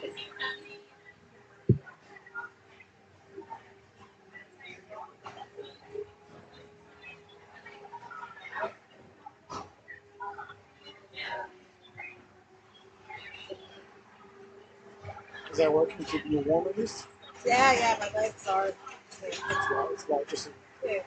Is that working to keep you warm at least? Yeah, my legs are. It's like just Yeah.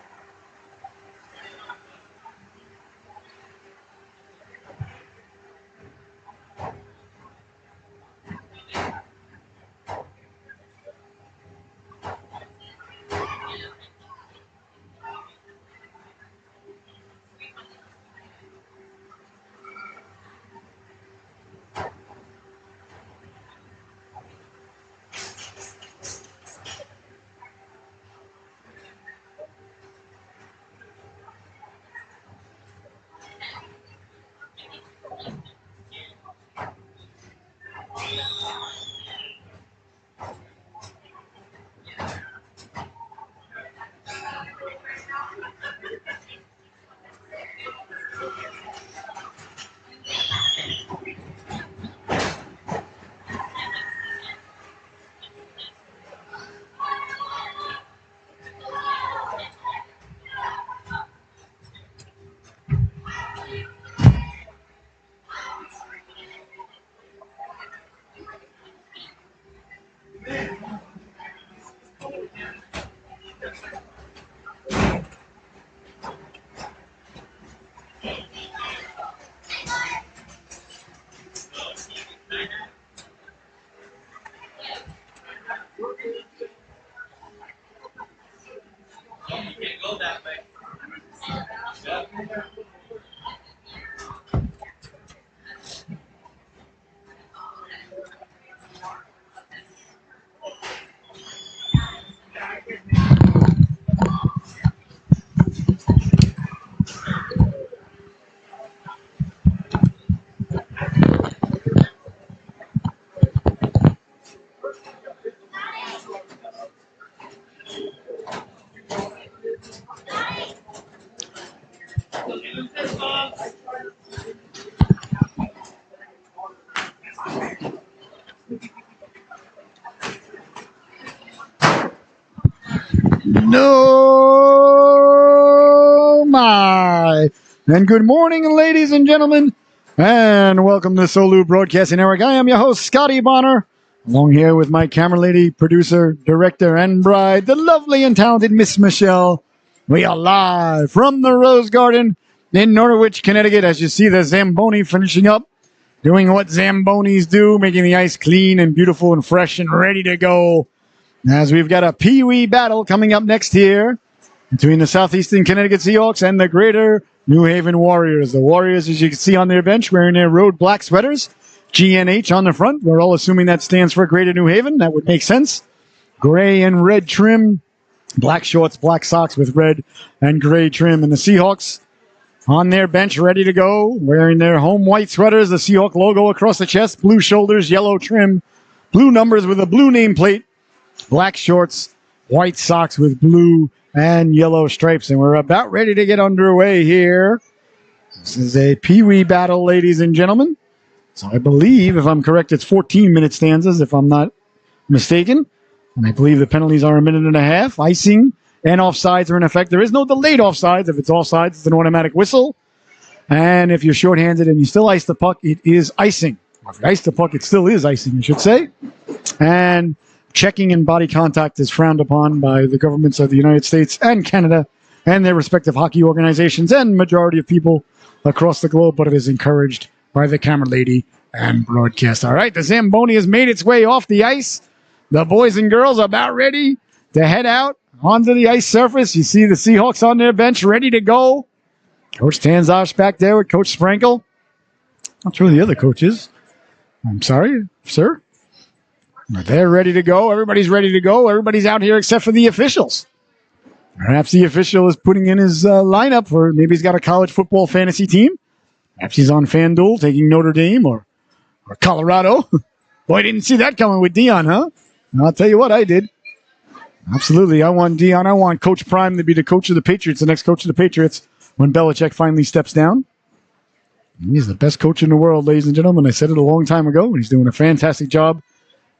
no my. And good morning, ladies and gentlemen, and welcome to SoLu Broadcasting Network. I am your host, Scotty Bonner, along here with my camera lady, producer, director, and bride, the lovely and talented Miss Michelle. We are live from the Rose Garden in Norwich, Connecticut, as you see the Zamboni finishing up, doing what Zambonis do, making the ice clean and beautiful and fresh and ready to go. As we've got a Pee-wee battle coming up next here between the Southeastern Connecticut Seahawks and the Greater New Haven Warriors. The Warriors, as you can see on their bench, wearing their road black sweaters, GNH on the front. We're all assuming that stands for Greater New Haven. That would make sense. Gray and red trim, black shorts, black socks with red and gray trim. And the Seahawks on their bench, ready to go, wearing their home white sweaters, the Seahawk logo across the chest, blue shoulders, yellow trim, blue numbers with a blue nameplate, black shorts, white socks with blue and yellow stripes. And we're about ready to get underway here. This is a Pee-wee battle, ladies and gentlemen. So I believe, if I'm correct, it's 14-minute stanzas, if I'm not mistaken. And I believe the penalties are a minute and a half. Icing and offsides are in effect. There is no delayed offsides. If it's offsides, it's an automatic whistle. And if you're shorthanded and you still ice the puck, it is icing. Or if you ice the puck, it still is icing, I should say. And checking and body contact is frowned upon by the governments of the United States and Canada and their respective hockey organizations and majority of people across the globe, but it is encouraged by the camera lady and broadcast. All right, the Zamboni has made its way off the ice. The boys and girls are about ready to head out onto the ice surface. You see the Seahawks on their bench ready to go. Coach Tanzosh back there with Coach Sprankle. Not sure who the other coach is. I'm sorry, sir. But they're ready to go. Everybody's ready to go. Everybody's out here except for the officials. Perhaps the official is putting in his lineup for maybe he's got a college football fantasy team. Perhaps he's on FanDuel taking Notre Dame or Colorado. Boy, I didn't see that coming with Dion, huh? I'll tell you what, I did. Absolutely. I want Dion. I want Coach Prime to be the coach of the Patriots, the next coach of the Patriots, when Belichick finally steps down. He's the best coach in the world, ladies and gentlemen. I said it a long time ago, and he's doing a fantastic job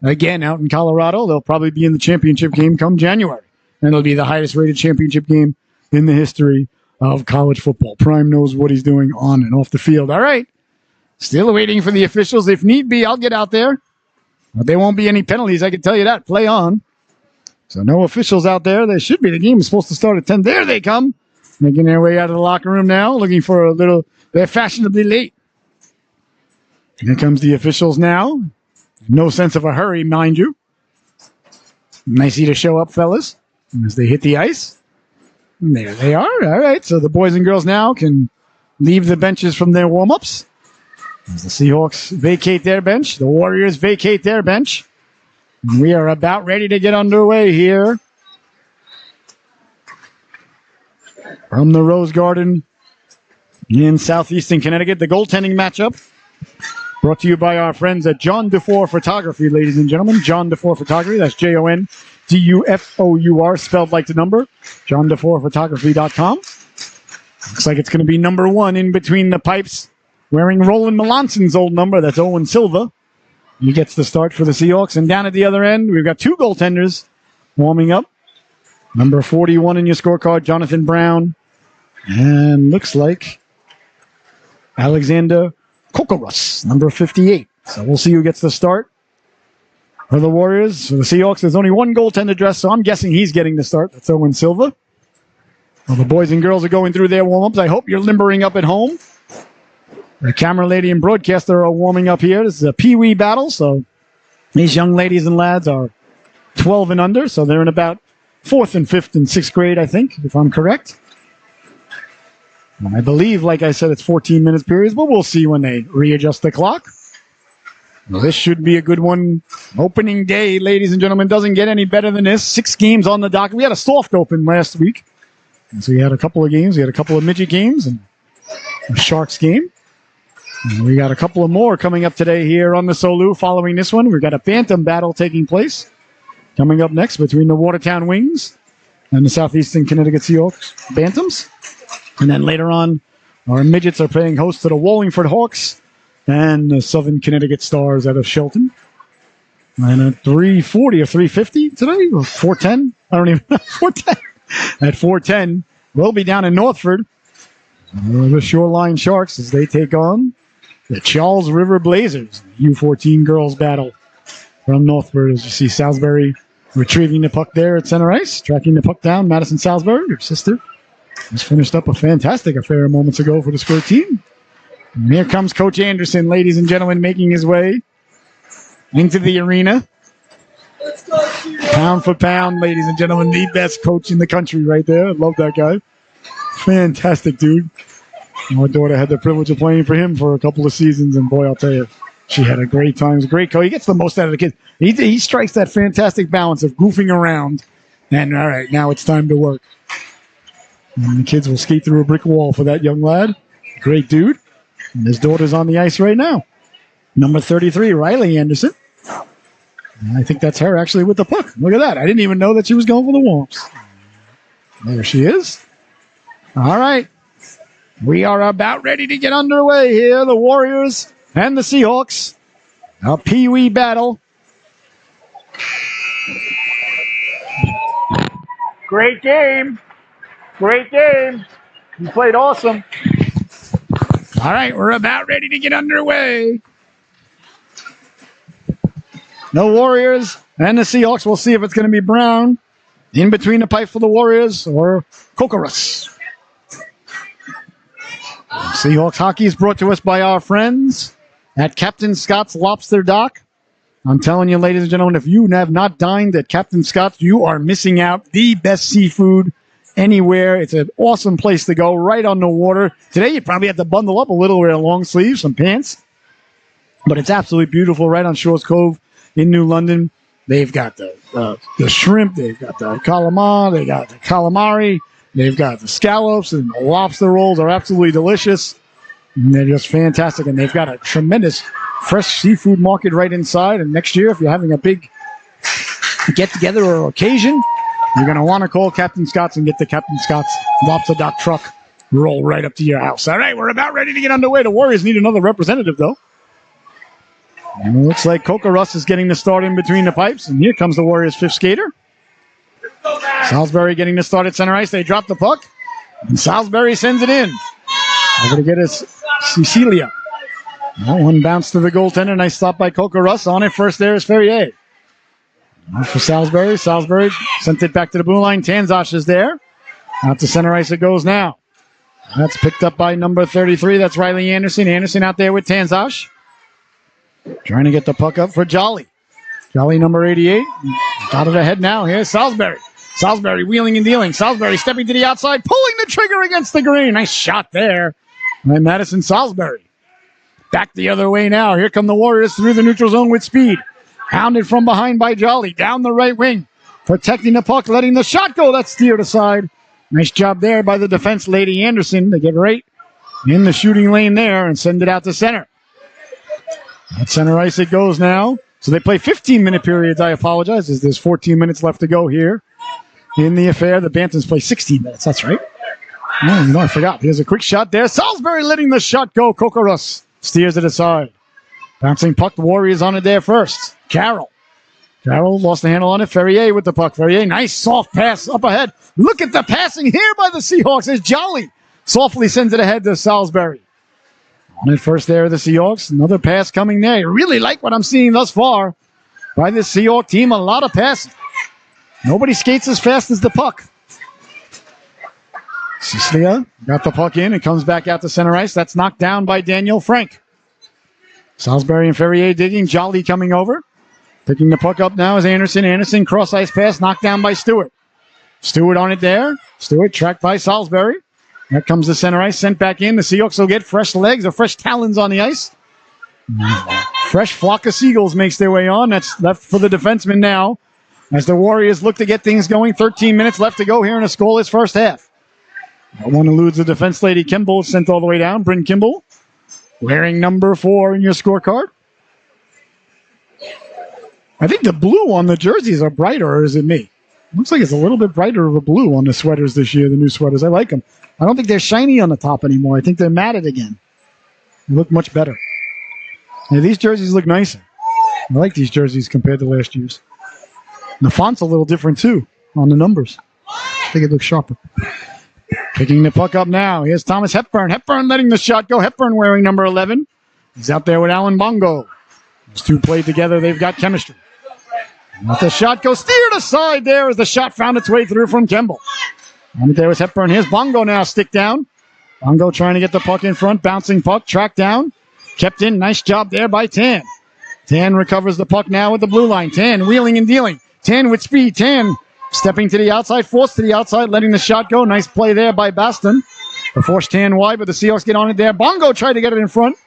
again out in Colorado. They'll probably be in the championship game come January. And it'll be the highest rated championship game in the history of college football. Prime knows what he's doing on and off the field. All right. Still waiting for the officials. If need be, I'll get out there. But there won't be any penalties, I can tell you that. Play on. So no officials out there. There should be. The game is supposed to start at 10. There they come. Making their way out of the locker room now. Looking for a little. They're fashionably late. Here comes the officials now. No sense of a hurry, mind you. Nice to show up, fellas, as they hit the ice. And there they are. All right. So the boys and girls now can leave the benches from their warm-ups. As the Seahawks vacate their bench, the Warriors vacate their bench. And we are about ready to get underway here from the Rose Garden in southeastern Connecticut. The goaltending matchup brought to you by our friends at John DeFore Photography, ladies and gentlemen. John DeFore Photography, that's JONDUFOUR, spelled like the number. JohnDeForePhotography.com. Looks like it's going to be number 1 in between the pipes, wearing Roland Melanson's old number. That's Owen Silva. He gets the start for the Seahawks. And down at the other end, we've got 2 goaltenders warming up. Number 41 in your scorecard, Jonathan Brown. And looks like Alexander Kokorus, number 58. So we'll see who gets the start for the Warriors. For the Seahawks, there's only 1 goaltender dressed, so I'm guessing he's getting the start. That's Owen Silva. Well, the boys and girls are going through their warm-ups. I hope you're limbering up at home. The camera lady and broadcaster are warming up here. This is a pee-wee battle, so these young ladies and lads are 12 and under, so they're in about 4th and 5th and 6th grade, I think, if I'm correct. And I believe, like I said, it's 14 minutes periods, but we'll see when they readjust the clock. Well, this should be a good one. Opening day, ladies and gentlemen, doesn't get any better than this. 6 games on the docket. We had a soft open last week. And so we had a couple of games. We had a couple of midget games and a Sharks game. And we got a couple of more coming up today here on the SoLu. Following this one, we've got a Bantam battle taking place. Coming up next between the Watertown Wings and the Southeastern Connecticut Seahawks Bantams. And then later on, our midgets are playing host to the Wallingford Hawks and the Southern Connecticut Stars out of Shelton. And at 3:40 or 3:50 today, or 4:10, I don't even know, 4:10. At 4:10, we'll be down in Northford. The Shoreline Sharks as they take on the Charles River Blazers. U14 girls battle from Northford. As you see Salisbury retrieving the puck there at center ice, tracking the puck down. Madison Salisbury, her sister, has finished up a fantastic affair moments ago for the Squirt team. And here comes Coach Anderson, ladies and gentlemen, making his way into the arena. Pound for pound, ladies and gentlemen, the best coach in the country right there. I love that guy. Fantastic dude. My daughter had the privilege of playing for him for a couple of seasons, and boy, I'll tell you, she had a great time. He's a great coach. He gets the most out of the kids. He strikes that fantastic balance of goofing around, and all right, now it's time to work. And the kids will skate through a brick wall for that young lad. Great dude. And his daughter's on the ice right now. Number 33, Riley Anderson. And I think that's her actually with the puck. Look at that. I didn't even know that she was going for the warmth. There she is. All right. We are about ready to get underway here. The Warriors and the Seahawks. A pee-wee battle. Great game. Great game. You played awesome. All right, we're about ready to get underway. The Warriors and the Seahawks. We'll see if it's going to be Brown in between the pipe for the Warriors or Kokorus. Seahawks hockey is brought to us by our friends at Captain Scott's Lobster Dock. I'm telling you, ladies and gentlemen, if you have not dined at Captain Scott's, you are missing out. The best seafood anywhere. It's an awesome place to go, right on the water. Today, you probably have to bundle up a little, wear long sleeves, some pants. But it's absolutely beautiful right on Shores Cove in New London. They've got the shrimp, they've got the calamari, they got the calamari, they've got the scallops, and the lobster rolls are absolutely delicious. And they're just fantastic. And they've got a tremendous fresh seafood market right inside. And next year, if you're having a big get-together or occasion, you're going to want to call Captain Scott's and get the Captain Scott's Lobster Dock truck roll right up to your house. All right, we're about ready to get underway. The Warriors need another representative, though. And it looks like Coca Russ is getting the start in between the pipes. And here comes the Warriors' fifth skater. Salisbury getting the start at center ice. They drop the puck. And Salisbury sends it in. Over to get us Cecilia. That one bounced to the goaltender. Nice stop by Coca Russ. On it first there is Ferrier. For Salisbury. Salisbury sent it back to the blue line. Tanzosh is there. Out to center ice it goes now. That's picked up by number 33. That's Riley Anderson. Anderson out there with Tanzosh. Trying to get the puck up for Jolly. Jolly number 88. Out of the head now. Here's Salisbury. Salisbury wheeling and dealing. Salisbury stepping to the outside. Pulling the trigger against the green. Nice shot there by Madison Salisbury. Back the other way now. Here come the Warriors through the neutral zone with speed. Hounded from behind by Jolly. Down the right wing. Protecting the puck. Letting the shot go. That's steered aside. Nice job there by the defense, Lady Anderson. They get right in the shooting lane there and send it out to center. At center ice it goes now. So they play 15-minute periods. I apologize, as there's 14 minutes left to go here in the affair. The Bantams play 16 minutes. That's right. Oh, I forgot. Here's a quick shot there. Salisbury letting the shot go. Coca Russ steers it aside. Bouncing puck. The Warriors on it there first. Carroll lost the handle on it. Ferrier with the puck. Ferrier, nice soft pass up ahead. Look at the passing here by the Seahawks as Jolly softly sends it ahead to Salisbury. On it first there, the Seahawks. Another pass coming there. I really like what I'm seeing thus far by this Seahawk team. A lot of passing. Nobody skates as fast as the puck. Cecilia got the puck in. It comes back out to center ice. That's knocked down by Daniel Frank. Salisbury and Ferrier digging. Jolly coming over. Picking the puck up now is Anderson. Anderson cross ice pass knocked down by Stewart. Stewart on it there. Stewart tracked by Salisbury. Here comes the center ice, sent back in. The Seahawks will get fresh legs or fresh talons on the ice. Fresh flock of seagulls makes their way on. That's left for the defenseman now as the Warriors look to get things going. 13 minutes left to go here in a scoreless first half. That one eludes the defense lady. Kimball sent all the way down. Bryn Kimball wearing number 4 in your scorecard. I think the blue on the jerseys are brighter, or is it me? Looks like it's a little bit brighter of a blue on the sweaters this year, the new sweaters. I like them. I don't think they're shiny on the top anymore. I think they're matted again. They look much better. Yeah, these jerseys look nicer. I like these jerseys compared to last year's. And the font's a little different, too, on the numbers. I think it looks sharper. Picking the puck up now. Here's Thomas Hepburn. Hepburn letting the shot go. Hepburn wearing number 11. He's out there with Alan Bongo. Those two played together. They've got chemistry. Let the shot go. Steered aside there as the shot found its way through from Kimball. And there was Hepburn. Here's Bongo now. Stick down. Bongo trying to get the puck in front. Bouncing puck. Tracked down. Kept in. Nice job there by Tan. Tan recovers the puck now with the blue line. Tan wheeling and dealing. Tan with speed. Tan stepping to the outside. Forced to the outside. Letting the shot go. Nice play there by Baston. The force Tan wide, but the Seahawks get on it there. Bongo tried to get it in front.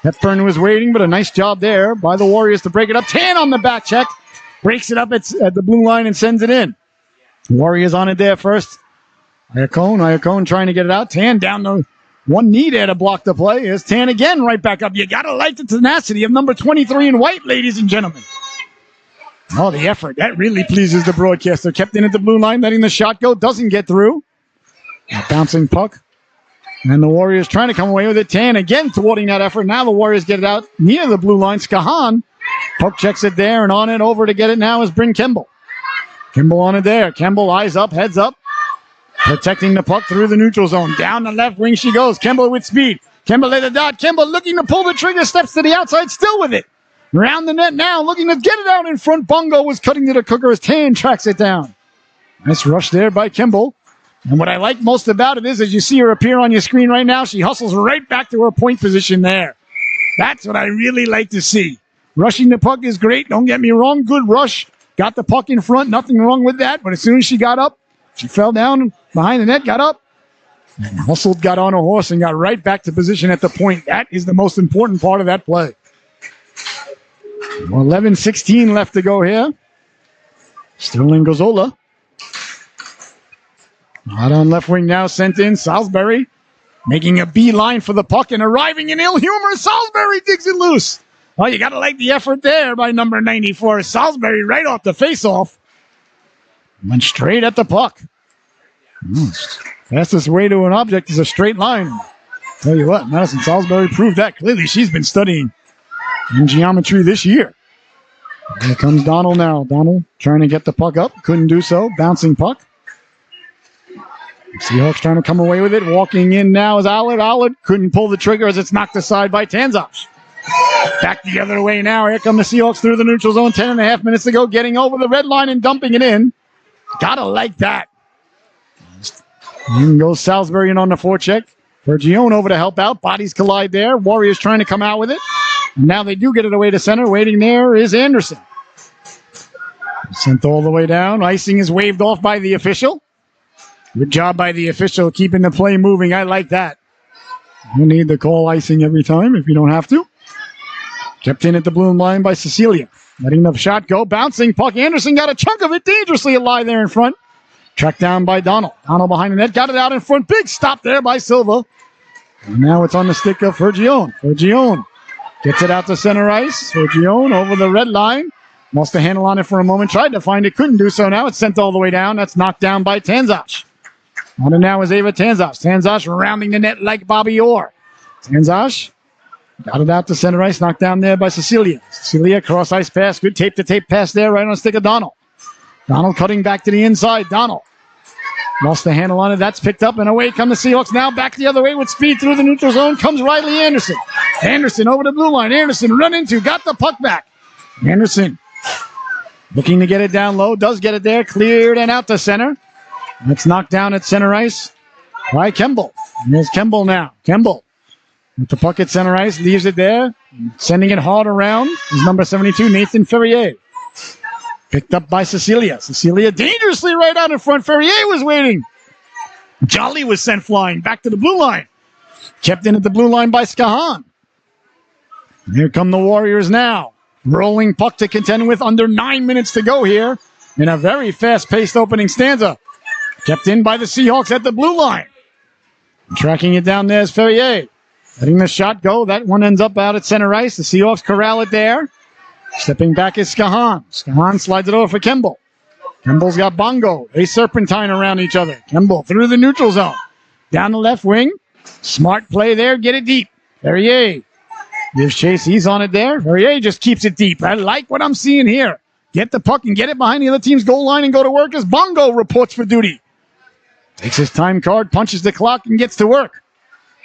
Hepburn was waiting, but a nice job there by the Warriors to break it up. Tan on the back check. Breaks it up at the blue line and sends it in. Warriors on it there first. Iacone trying to get it out. Tan down the one knee there to block the play. Here's Tan again right back up. You got to like the tenacity of number 23 in white, ladies and gentlemen. Oh, the effort. That really pleases the broadcaster. Kept in at the blue line, letting the shot go. Doesn't get through. A bouncing puck. And the Warriors trying to come away with it. Tan again thwarting that effort. Now the Warriors get it out near the blue line. Skahan. Puck checks it there, and on it over to get it now is Bryn Kimball. Kimball on it there. Kimball eyes up, heads up. Protecting the puck through the neutral zone. Down the left wing she goes. Kimball with speed. Kimball at the dot. Kimball looking to pull the trigger. Steps to the outside, still with it. Around the net now, looking to get it out in front. Bongo was cutting to the cooker as Tan tracks it down. Nice rush there by Kimball. And what I like most about it is, as you see her appear on your screen right now, she hustles right back to her point position there. That's what I really like to see. Rushing the puck is great. Don't get me wrong. Good rush. Got the puck in front. Nothing wrong with that. But as soon as she got up, she fell down behind the net, got up, and hustled, got on a horse, and got right back to position at the point. That is the most important part of that play. 11:16 left to go here. Sterling Gozzola. Out on left wing now, sent in. Salisbury making a beeline for the puck and arriving in ill humor. Salisbury digs it loose. Oh, you got to like the effort there by number 94. Salisbury right off the face-off. Went straight at the puck. Fastest way to an object is a straight line. Tell you what, Madison Salisbury proved that clearly. She's been studying in geometry this year. Here comes Donald now. Donald trying to get the puck up. Couldn't do so. Bouncing puck. Seahawks trying to come away with it. Walking in now is Allard. Allard couldn't pull the trigger as it's knocked aside by Tanzas. Back the other way now. Here come the Seahawks through the neutral zone. 10.5 minutes to go. Getting over the red line and dumping it in. Gotta like that. In goes Salisbury in on the forecheck. Bergione over to help out. Bodies collide there. Warriors trying to come out with it. Now they do get it away to center. Waiting there is Anderson. Sent all the way down. Icing is waved off by the official. Good job by the official keeping the play moving. I like that. You need to call icing every time if you don't have to. Kept in at the blue line by Cecilia. Letting the shot go. Bouncing puck. Anderson got a chunk of it. Dangerously alive there in front. Tracked down by Donald. Donald behind the net. Got it out in front. Big stop there by Silva. And now it's on the stick of Fergione. Fergione gets it out to center ice. Fergione over the red line. Lost the handle on it for a moment. Tried to find it. Couldn't do so. Now it's sent all the way down. That's knocked down by Tanzas. On it now is Ava Tanzas. Tanzas rounding the net like Bobby Orr. Tanzas got it out to center ice. Knocked down there by Cecilia. Cecilia cross ice pass. Good tape-to-tape pass there right on the stick of Donald. Donald cutting back to the inside. Donald lost the handle on it. That's picked up, and away come the Seahawks. Now back the other way with speed through the neutral zone comes Riley Anderson. Anderson over the blue line. Anderson run into, got the puck back. Anderson looking to get it down low. Does get it there. Cleared and out to center. That's knocked down at center ice by Kemble. And there's Kemble now. Kemble with the puck at center ice. Leaves it there. Sending it hard around is number 72, Nathan Ferrier. Picked up by Cecilia. Cecilia dangerously right out in front. Ferrier was waiting. Jolly was sent flying back to the blue line. Kept in at the blue line by Skahan. Here come the Warriors now. Rolling puck to contend with under 9 minutes to go here in a very fast-paced opening stanza. Kept in by the Seahawks at the blue line. Tracking it down there is Ferrier. Letting the shot go. That one ends up out at center ice. The Seahawks corral it there. Stepping back is Skahan. Skahan slides it over for Kemble. Kemble's got Bongo. They serpentine around each other. Kemble through the neutral zone. Down the left wing. Smart play there. Get it deep. Ferrier gives chase. He's on it there. Ferrier just keeps it deep. I like what I'm seeing here. Get the puck and get it behind the other team's goal line and go to work as Bongo reports for duty. Takes his time card, punches the clock, and gets to work.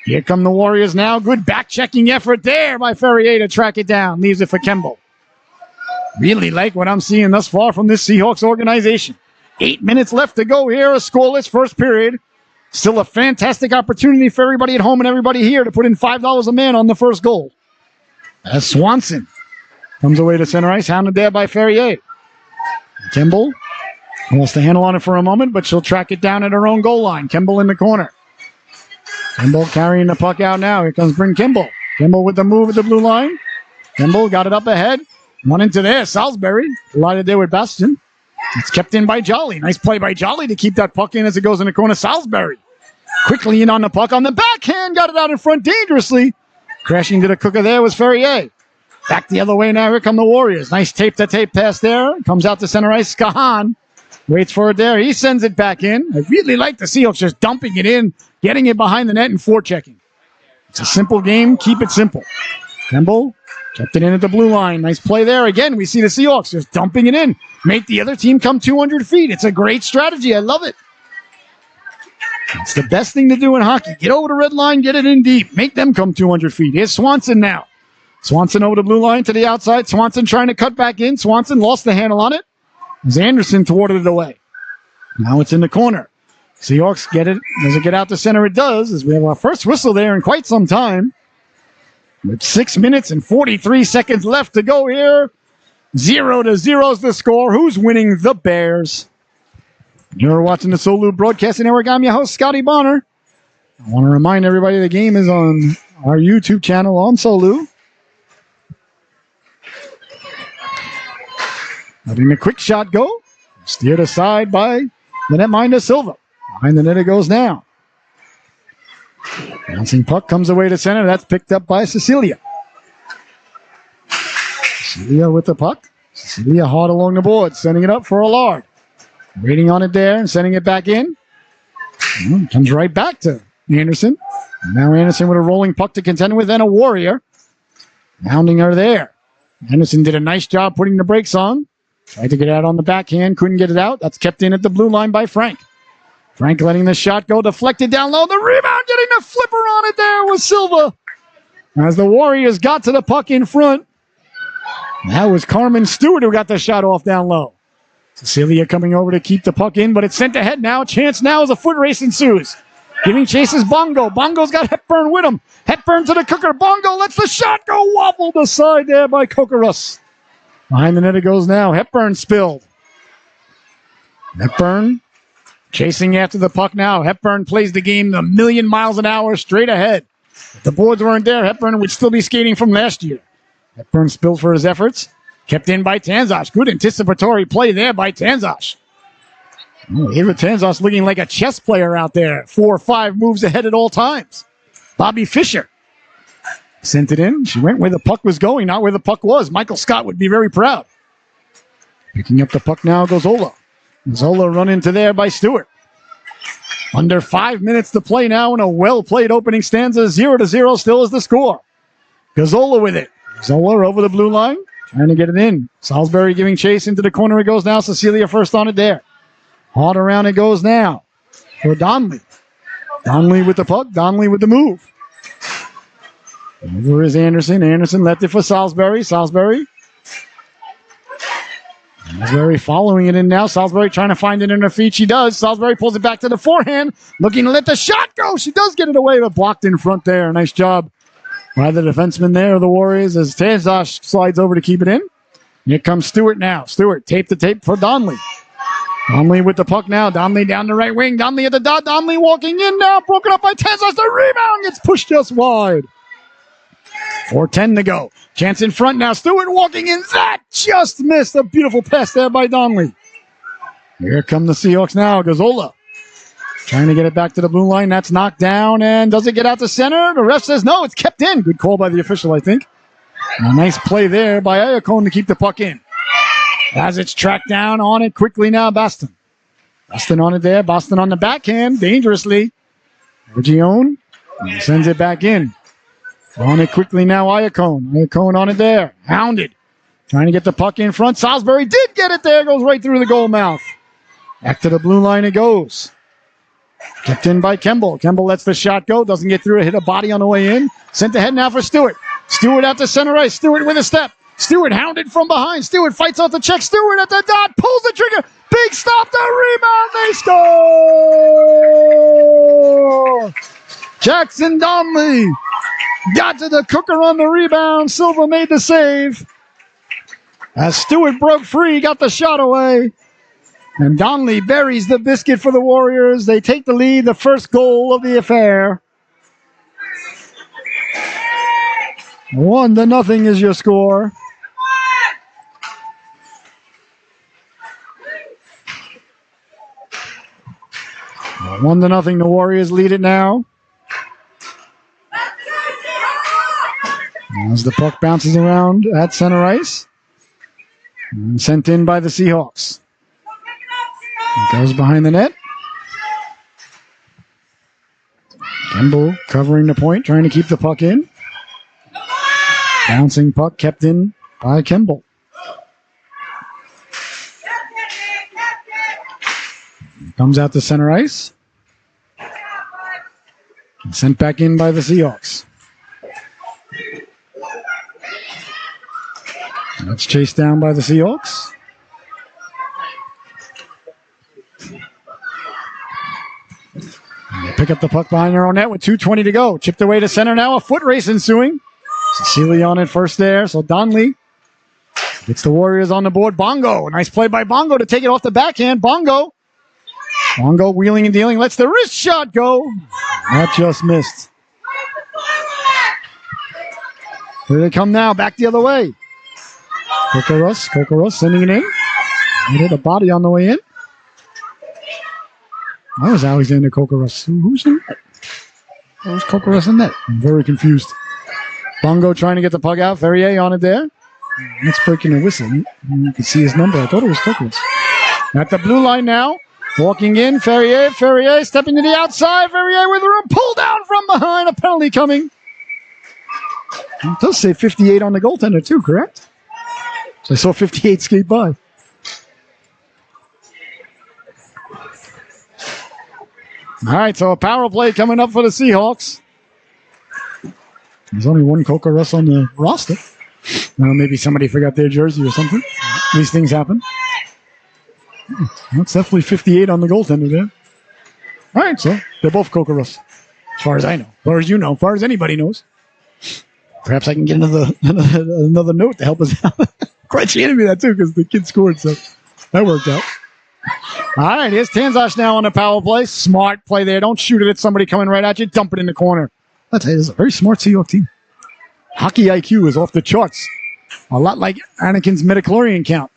Here come the Warriors now. Good back-checking effort there by Ferrier to track it down. Leaves it for Kemble. Really like what I'm seeing thus far from this Seahawks organization. 8 minutes left to go here. A scoreless first period. Still a fantastic opportunity for everybody at home and everybody here to put in $5 a man on the first goal. As Swanson comes away to center ice, hounded there by Ferrier. Kemble lost the handle on it for a moment, but she'll track it down at her own goal line. Kemble in the corner. Kemble carrying the puck out now. Here comes Bryn Kemble. Kemble with the move at the blue line. Kemble got it up ahead. One into there. Salisbury collided there with Bastion. It's kept in by Jolly. Nice play by Jolly to keep that puck in as it goes in the corner. Salisbury quickly in on the puck. On the backhand, got it out in front dangerously. Crashing to the cooker there was Ferrier. Back the other way now. Here come the Warriors. Nice tape-to-tape pass there. Comes out to center ice. Skahan waits for it there. He sends it back in. I really like the Seahawks just dumping it in, getting it behind the net and forechecking. It's a simple game. Keep it simple. Kemble kept it in at the blue line. Nice play there. Again, we see the Seahawks just dumping it in. Make the other team come 200 feet. It's a great strategy. I love it. It's the best thing to do in hockey. Get over the red line, get it in deep. Make them come 200 feet. Here's Swanson now. Swanson over the blue line to the outside. Swanson trying to cut back in. Swanson lost the handle on it as Anderson thwarted it away. Now it's in the corner. Seahawks get it. Does it get out to center? It does, as we have our first whistle there in quite some time. With 6 minutes and 43 seconds left to go here. 0-0 is the score. Who's winning? The Bears. You're watching the SoLu Broadcasting Network. I'm your host, Scotty Bonner. I want to remind everybody the game is on our YouTube channel on SoLu. Letting the quick shot go. Steered aside by the netminder Silva. Behind the net it goes now. Bouncing puck comes away to center. That's picked up by Cecilia. Cecilia with the puck. Cecilia hard along the board, sending it up for Allard. Waiting on it there and sending it back in. Comes right back to Anderson. Now Anderson with a rolling puck to contend with and a Warrior. Hounding her there. Anderson did a nice job putting the brakes on. Tried to get out on the backhand, couldn't get it out. That's kept in at the blue line by Frank. Frank letting the shot go, deflected down low. The rebound, getting the flipper on it there was Silva. As the Warriors got to the puck in front. That was Carmen Stewart who got the shot off down low. Cecilia coming over to keep the puck in, but it's sent ahead now. Chance now as a foot race ensues. Giving chase is Bongo. Bongo's got Hepburn with him. Hepburn to the cooker. Bongo lets the shot go. Wobbled aside there by Kokoros. Behind the net it goes now. Hepburn spilled. Hepburn chasing after the puck now. Hepburn plays the game a million miles an hour straight ahead. If the boards weren't there, Hepburn would still be skating from last year. Hepburn spilled for his efforts. Kept in by Tanzas. Good anticipatory play there by Tanzas. Ava Tanzas looking like a chess player out there. 4 or 5 moves ahead at all times. Bobby Fischer sent it in. She went where the puck was going, not where the puck was. Michael Scott would be very proud. Picking up the puck now goes Zola. Zola run into there by Stewart. Under 5 minutes to play now in a well-played opening stanza. 0-0 still is the score. Gazzola with it. Zola over the blue line. Trying to get it in. Salisbury giving chase into the corner. It goes now. Cecilia first on it there. Hard around it goes now for Donnelly. Donnelly with the puck. Donnelly with the move. Over is Anderson. Anderson left it for Salisbury. Salisbury following it in now. Salisbury trying to find it in her feet. She does. Salisbury pulls it back to the forehand. Looking to let the shot go. She does get it away, but blocked in front there. Nice job by the defenseman there of the Warriors as Tanzas slides over to keep it in. Here comes Stewart now. Stewart tape to tape for Donnelly. Donnelly with the puck now. Donnelly down the right wing. Donnelly at the dot. Donnelly walking in now. Broken up by Tanzas. The rebound gets pushed just wide. 4:10 to go. Chance in front now. Stewart walking in. That just missed. A beautiful pass there by Donnelly. Here come the Seahawks now. Gazzola trying to get it back to the blue line. That's knocked down. And does it get out to center? The ref says no. It's kept in. Good call by the official, I think. And a nice play there by Iacone to keep the puck in. As it's tracked down on it quickly now, Boston. Boston on it there. Boston on the backhand. Dangerously. Gion sends it back in. On it quickly now, Iacone. Iacone on it there. Hounded. Trying to get the puck in front. Salisbury did get it there. Goes right through the goal mouth. Back to the blue line it goes. Kept in by Kemble. Kemble lets the shot go. Doesn't get through it. Hit a body on the way in. Sent ahead now for Stewart. Stewart out to center ice. Stewart with a step. Stewart hounded from behind. Stewart fights off the check. Stewart at the dot. Pulls the trigger. Big stop. The rebound. They score. Jackson Donnelly got to the cooker on the rebound. Silva made the save. As Stewart broke free, got the shot away. And Donnelly buries the biscuit for the Warriors. They take the lead. The first goal of the affair. 1-0 is your score. Well, 1-0. The Warriors lead it now. As the puck bounces around at center ice. And sent in by the Seahawks. It goes behind the net. Kemble covering the point, trying to keep the puck in. Bouncing puck kept in by Kemble. Comes out to center ice. And sent back in by the Seahawks. That's chased down by the Seahawks. And they pick up the puck behind their own net with 2:20 to go. Chipped away to center now. A foot race ensuing. Cecilia on it first there. So Donnelly gets the Warriors on the board. Bongo. Nice play by Bongo to take it off the backhand. Bongo wheeling and dealing. Lets the wrist shot go. That just missed. Here they come now. Back the other way. Kokoros sending it in. He hit a body on the way in. That was Alexander Kokoros. Who's in net? That was Kokoros in net. I'm very confused. Bongo trying to get the puck out. Ferrier on it there. Next breaking a whistle. You can see his number. I thought it was Kokoros. At the blue line now. Walking in. Ferrier stepping to the outside. Ferrier with room. Pull down from behind. A penalty coming. It does say 58 on the goaltender too, correct? I saw 58 skate by. All right, so a power play coming up for the Seahawks. There's only one Coca Russ on the roster. Maybe somebody forgot their jersey or something. These things happen. That's definitely 58 on the goaltender there. All right, so they're both Coca Russ, as far as I know, as far as you know, as far as anybody knows. Perhaps I can get another note to help us out. Quite she handed me that too because the kid scored, so that worked out. All right, here's Tanzash now on the power play. Smart play there. Don't shoot it at somebody coming right at you. Dump it in the corner. I'll tell you, this is a very smart Seahawks team. Hockey IQ is off the charts. A lot like Anakin's midichlorian count.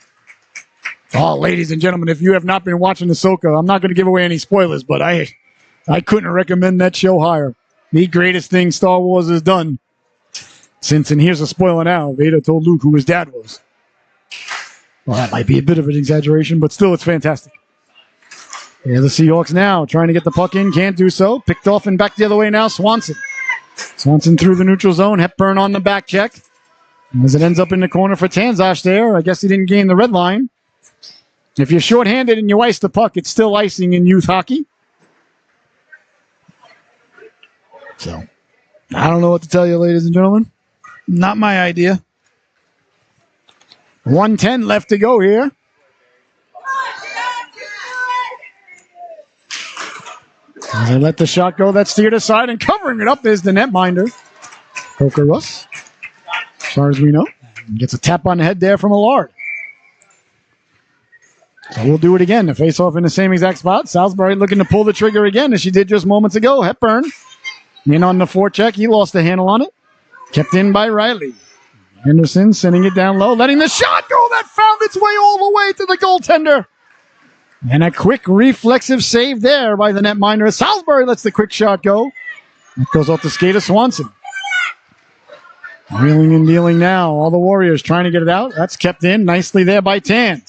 Oh, ladies and gentlemen, if you have not been watching Ahsoka, I'm not going to give away any spoilers, but I couldn't recommend that show higher. The greatest thing Star Wars has done since, and here's a spoiler now, Vader told Luke who his dad was. Well, that might be a bit of an exaggeration, but still, it's fantastic. Yeah, the Seahawks now trying to get the puck in, can't do so. Picked off and back the other way now, Swanson. Swanson through the neutral zone, Hepburn on the back check. As it ends up in the corner for Tanzash there, I guess he didn't gain the red line. If you're shorthanded and you ice the puck, it's still icing in youth hockey. So, I don't know what to tell you, ladies and gentlemen. Not my idea. 1:10 left to go here. As they let the shot go, that's steered aside, and covering it up is the netminder, Coca Russ. As far as we know, gets a tap on the head there from Allard. So we'll do it again. The face-off in the same exact spot. Salisbury looking to pull the trigger again, as she did just moments ago. Hepburn in on the forecheck. He lost the handle on it. Kept in by Riley. Henderson sending it down low, letting the shot go. That found its way all the way to the goaltender. And a quick reflexive save there by the netminder. Salisbury lets the quick shot go. It goes off the skate of Swanson. Wheeling and dealing now. All the Warriors trying to get it out. That's kept in nicely there by Tan.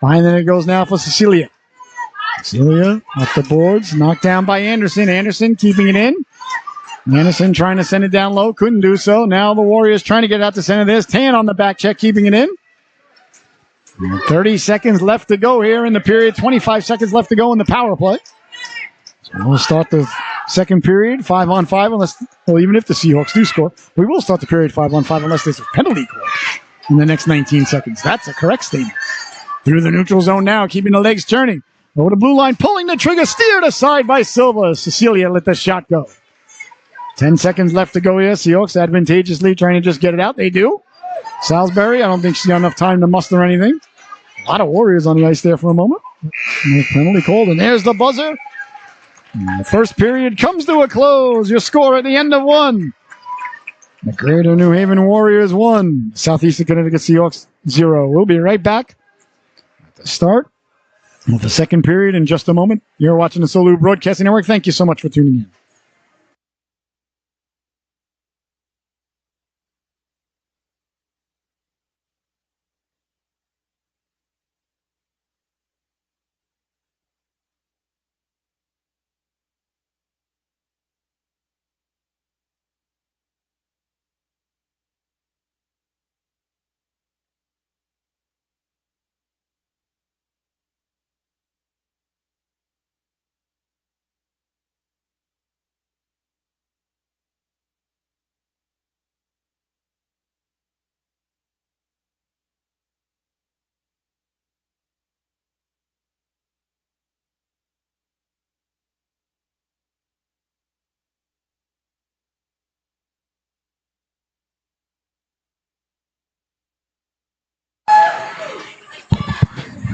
Behind then it goes now for Cecilia. Cecilia off the boards. Knocked down by Anderson. Anderson keeping it in. Anderson trying to send it down low. Couldn't do so. Now the Warriors trying to get it out to center. There's Tan on the back check, keeping it in. 30 seconds left to go here in the period. 25 seconds left to go in the power play. So we'll start the second period 5-on-5 unless, well, even if the Seahawks do score, we will start the period 5-on-5 unless there's a penalty call in the next 19 seconds. That's a correct statement. Through the neutral zone now, keeping the legs turning. Over the blue line, pulling the trigger, steered aside by Silva. Cecilia let the shot go. 10 seconds left to go here. Seahawks advantageously trying to just get it out. They do. Salisbury, I don't think she's got enough time to muster anything. A lot of Warriors on the ice there for a moment. No penalty called, and there's the buzzer. And the first period comes to a close. Your score at the end of one. The Greater New Haven Warriors 1. Southeastern Connecticut Seahawks 0. We'll be right back at the start of the second period in just a moment. You're watching the SoLu Broadcasting Network. Thank you so much for tuning in.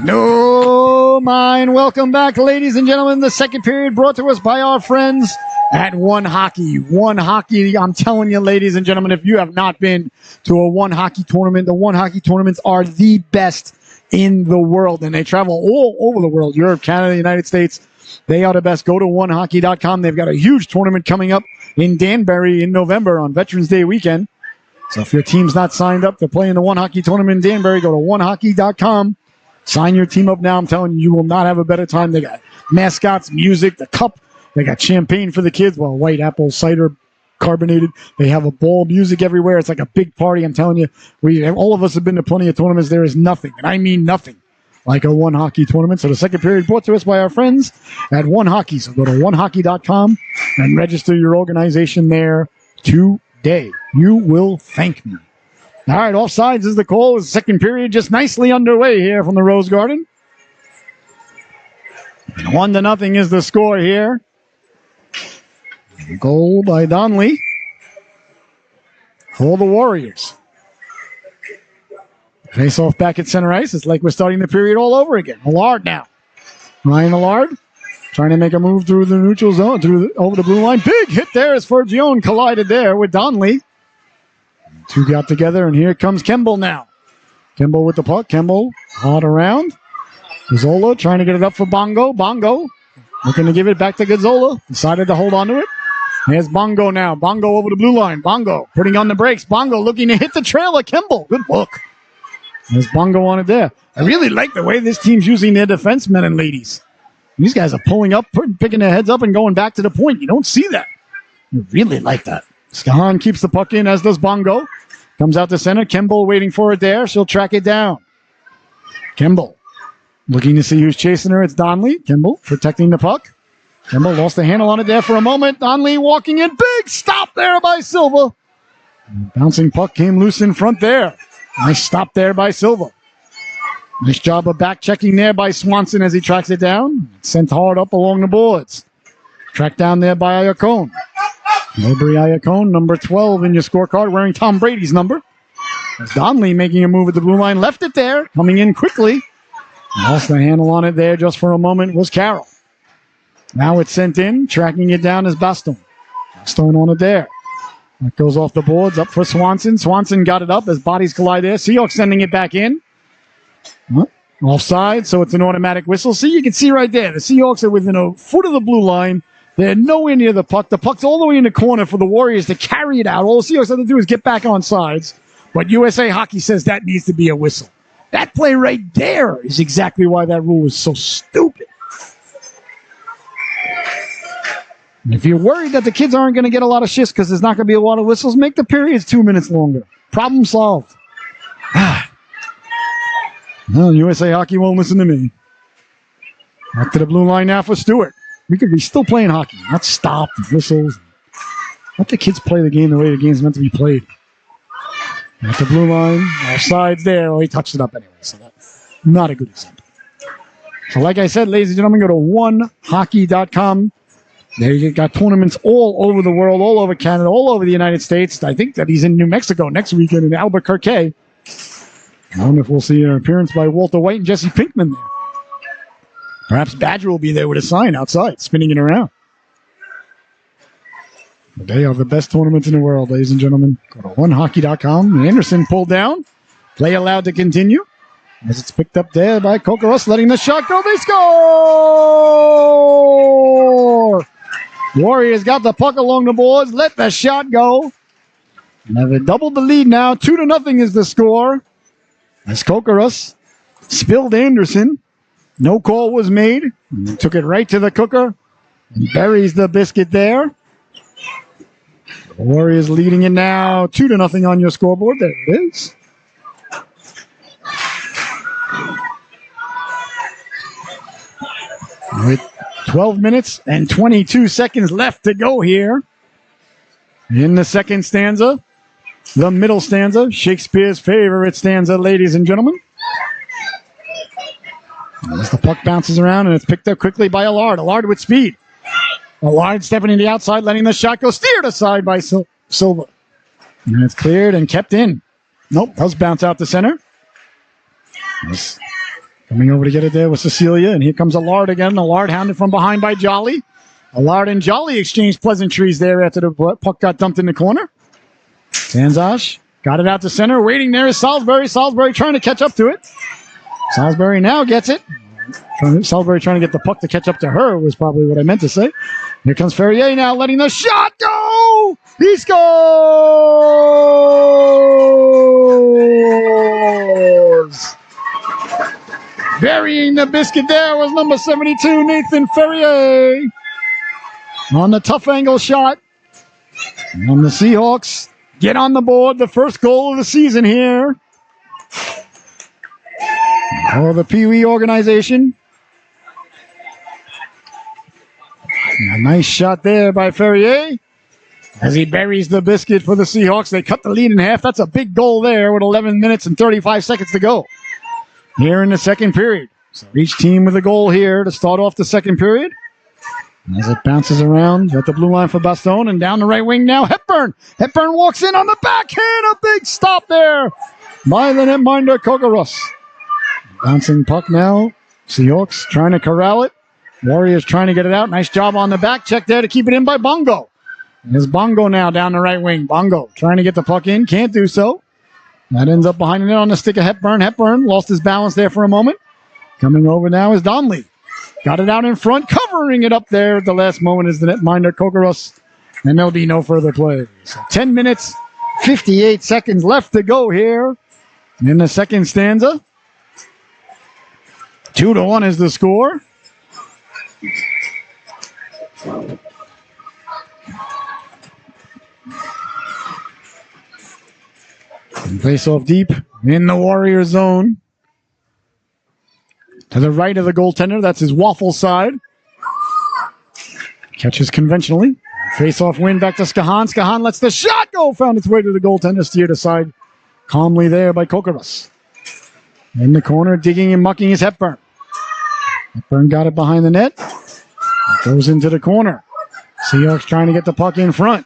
No mind. Welcome back, ladies and gentlemen. The second period brought to us by our friends at One Hockey. One Hockey, I'm telling you, ladies and gentlemen, if you have not been to a One Hockey tournament, the One Hockey tournaments are the best in the world, and they travel all over the world, Europe, Canada, the United States. They are the best. Go to onehockey.com. They've got a huge tournament coming up in Danbury in November on Veterans Day weekend. So if your team's not signed up to play in the One Hockey tournament in Danbury, go to onehockey.com. Sign your team up now. I'm telling you, you will not have a better time. They got mascots, music, the cup. They got champagne for the kids. Well, white apple cider carbonated. They have a ball music everywhere. It's like a big party. I'm telling you, all of us have been to plenty of tournaments. There is nothing, and I mean nothing, like a One Hockey tournament. So the second period brought to us by our friends at One Hockey. So go to onehockey.com and register your organization there today. You will thank me. All right, offsides is the call. The second period just nicely underway here from the Rose Garden. 1-0 is the score here. Goal by Donnelly for the Warriors. Face off back at center ice. It's like we're starting the period all over again. Allard now. Ryan Allard trying to make a move through the neutral zone, over the blue line. Big hit there as Fergione collided there with Donnelly. Two got together, and here comes Kemble now. Kemble with the puck. Kemble hard around. Gazzola trying to get it up for Bongo. Bongo looking to give it back to Gazzola. Decided to hold on to it. Here's Bongo now. Bongo over the blue line. Bongo putting on the brakes. Bongo looking to hit the trailer. Kemble. Good look. There's Bongo on it there. I really like the way this team's using their defensemen and ladies. These guys are pulling up, picking their heads up and going back to the point. You don't see that. I really like that. Skahan keeps the puck in, as does Bongo. Comes out to center. Kemble waiting for it there. She'll track it down. Kemble looking to see who's chasing her. It's Donnelly. Kemble protecting the puck. Kemble lost the handle on it there for a moment. Donnelly walking in. Big stop there by Silva. Bouncing puck came loose in front there. Nice stop there by Silva. Nice job of back checking there by Swanson as he tracks it down. Sent hard up along the boards. Tracked down there by Iacone. Mowbray Iacone, number 12 in your scorecard, wearing Tom Brady's number. Donnelly making a move at the blue line. Left it there. Coming in quickly. Lost the handle on it there just for a moment was Carroll. Now it's sent in. Tracking it down is Baston. Baston on it there. That goes off the boards. Up for Swanson. Swanson got it up as bodies collide there. Seahawks sending it back in. Offside, so it's an automatic whistle. See, you can see right there. The Seahawks are within a foot of the blue line. They're nowhere near the puck. The puck's all the way in the corner for the Warriors to carry it out. All the Seahawks have to do is get back on sides. But USA Hockey says that needs to be a whistle. That play right there is exactly why that rule is so stupid. And if you're worried that the kids aren't going to get a lot of shifts because there's not going to be a lot of whistles, make the periods 2 minutes longer. Problem solved. No, USA Hockey won't listen to me. Back to the blue line now for Stewart. We could be still playing hockey, not stop the whistles. Let the kids play the game the way the game's meant to be played. At the blue line, offsides there. Well, he touched it up anyway, so that's not a good example. So like I said, ladies and gentlemen, go to onehockey.com. There you got tournaments all over the world, all over Canada, all over the United States. I think that he's in New Mexico next weekend in Albuquerque. I wonder if we'll see an appearance by Walter White and Jesse Pinkman there. Perhaps Badger will be there with a sign outside, spinning it around. But they are the best tournaments in the world, ladies and gentlemen. Go to onehockey.com. Anderson pulled down. Play allowed to continue. As it's picked up there by Kokoros, letting the shot go. They score! Warriors got the puck along the boards. Let the shot go. Now they doubled the lead now. 2-0 is the score. As Kokoros spilled Anderson. No call was made. Took it right to the cooker. And buries the biscuit there. The Warriors leading it now. 2-0 on your scoreboard. There it is. With 12 minutes and 22 seconds left to go here. In the second stanza. The middle stanza. Shakespeare's favorite stanza, ladies and gentlemen. As the puck bounces around and it's picked up quickly by Allard. Allard with speed. Allard stepping in the outside, letting the shot go. Steered aside by Silva. And it's cleared and kept in. Nope, does bounce out to center. Nice. Coming over to get it there with Cecilia. And here comes Allard again. Allard hounded from behind by Jolly. Allard and Jolly exchanged pleasantries there after the puck got dumped in the corner. Sanzas got it out to center. Waiting there is Salisbury. Salisbury trying to catch up to it. Salisbury now gets it. Salisbury trying to get the puck to catch up to her was probably what I meant to say. Here comes Ferrier now letting the shot go. He scores. Burying the biscuit there was number 72, Nathan Ferrier. On the tough angle shot. And the Seahawks get on the board, the first goal of the season here. For the Pee Wee organization. A nice shot there by Ferrier. As he buries the biscuit for the Seahawks, they cut the lead in half. That's a big goal there with 11 minutes and 35 seconds to go here in the second period. So each team with a goal here to start off the second period. As it bounces around at the blue line for Bastone and down the right wing now, Hepburn. Hepburn walks in on the backhand. A big stop there by the netminder, Kokoros. Bouncing puck now. Seahawks trying to corral it. Warriors trying to get it out. Nice job on the back check there to keep it in by Bongo. There's Bongo now down the right wing. Bongo trying to get the puck in. Can't do so. That ends up behind the net on the stick of Hepburn. Hepburn lost his balance there for a moment. Coming over now is Donnelly. Got it out in front. Covering it up there at the last moment is the netminder, Kokoros. And there'll be no further play. So 10 minutes, 58 seconds left to go here in the second stanza. 2-1 is the score. And face off deep in the Warrior zone. To the right of the goaltender, that's his waffle side. Catches conventionally. Face off win back to Skahan. Skahan lets the shot go. Found its way to the goaltender, steered aside calmly there by Kokoros. In the corner, digging and mucking is Hepburn. Hepburn got it behind the net. It goes into the corner. Seahawks trying to get the puck in front.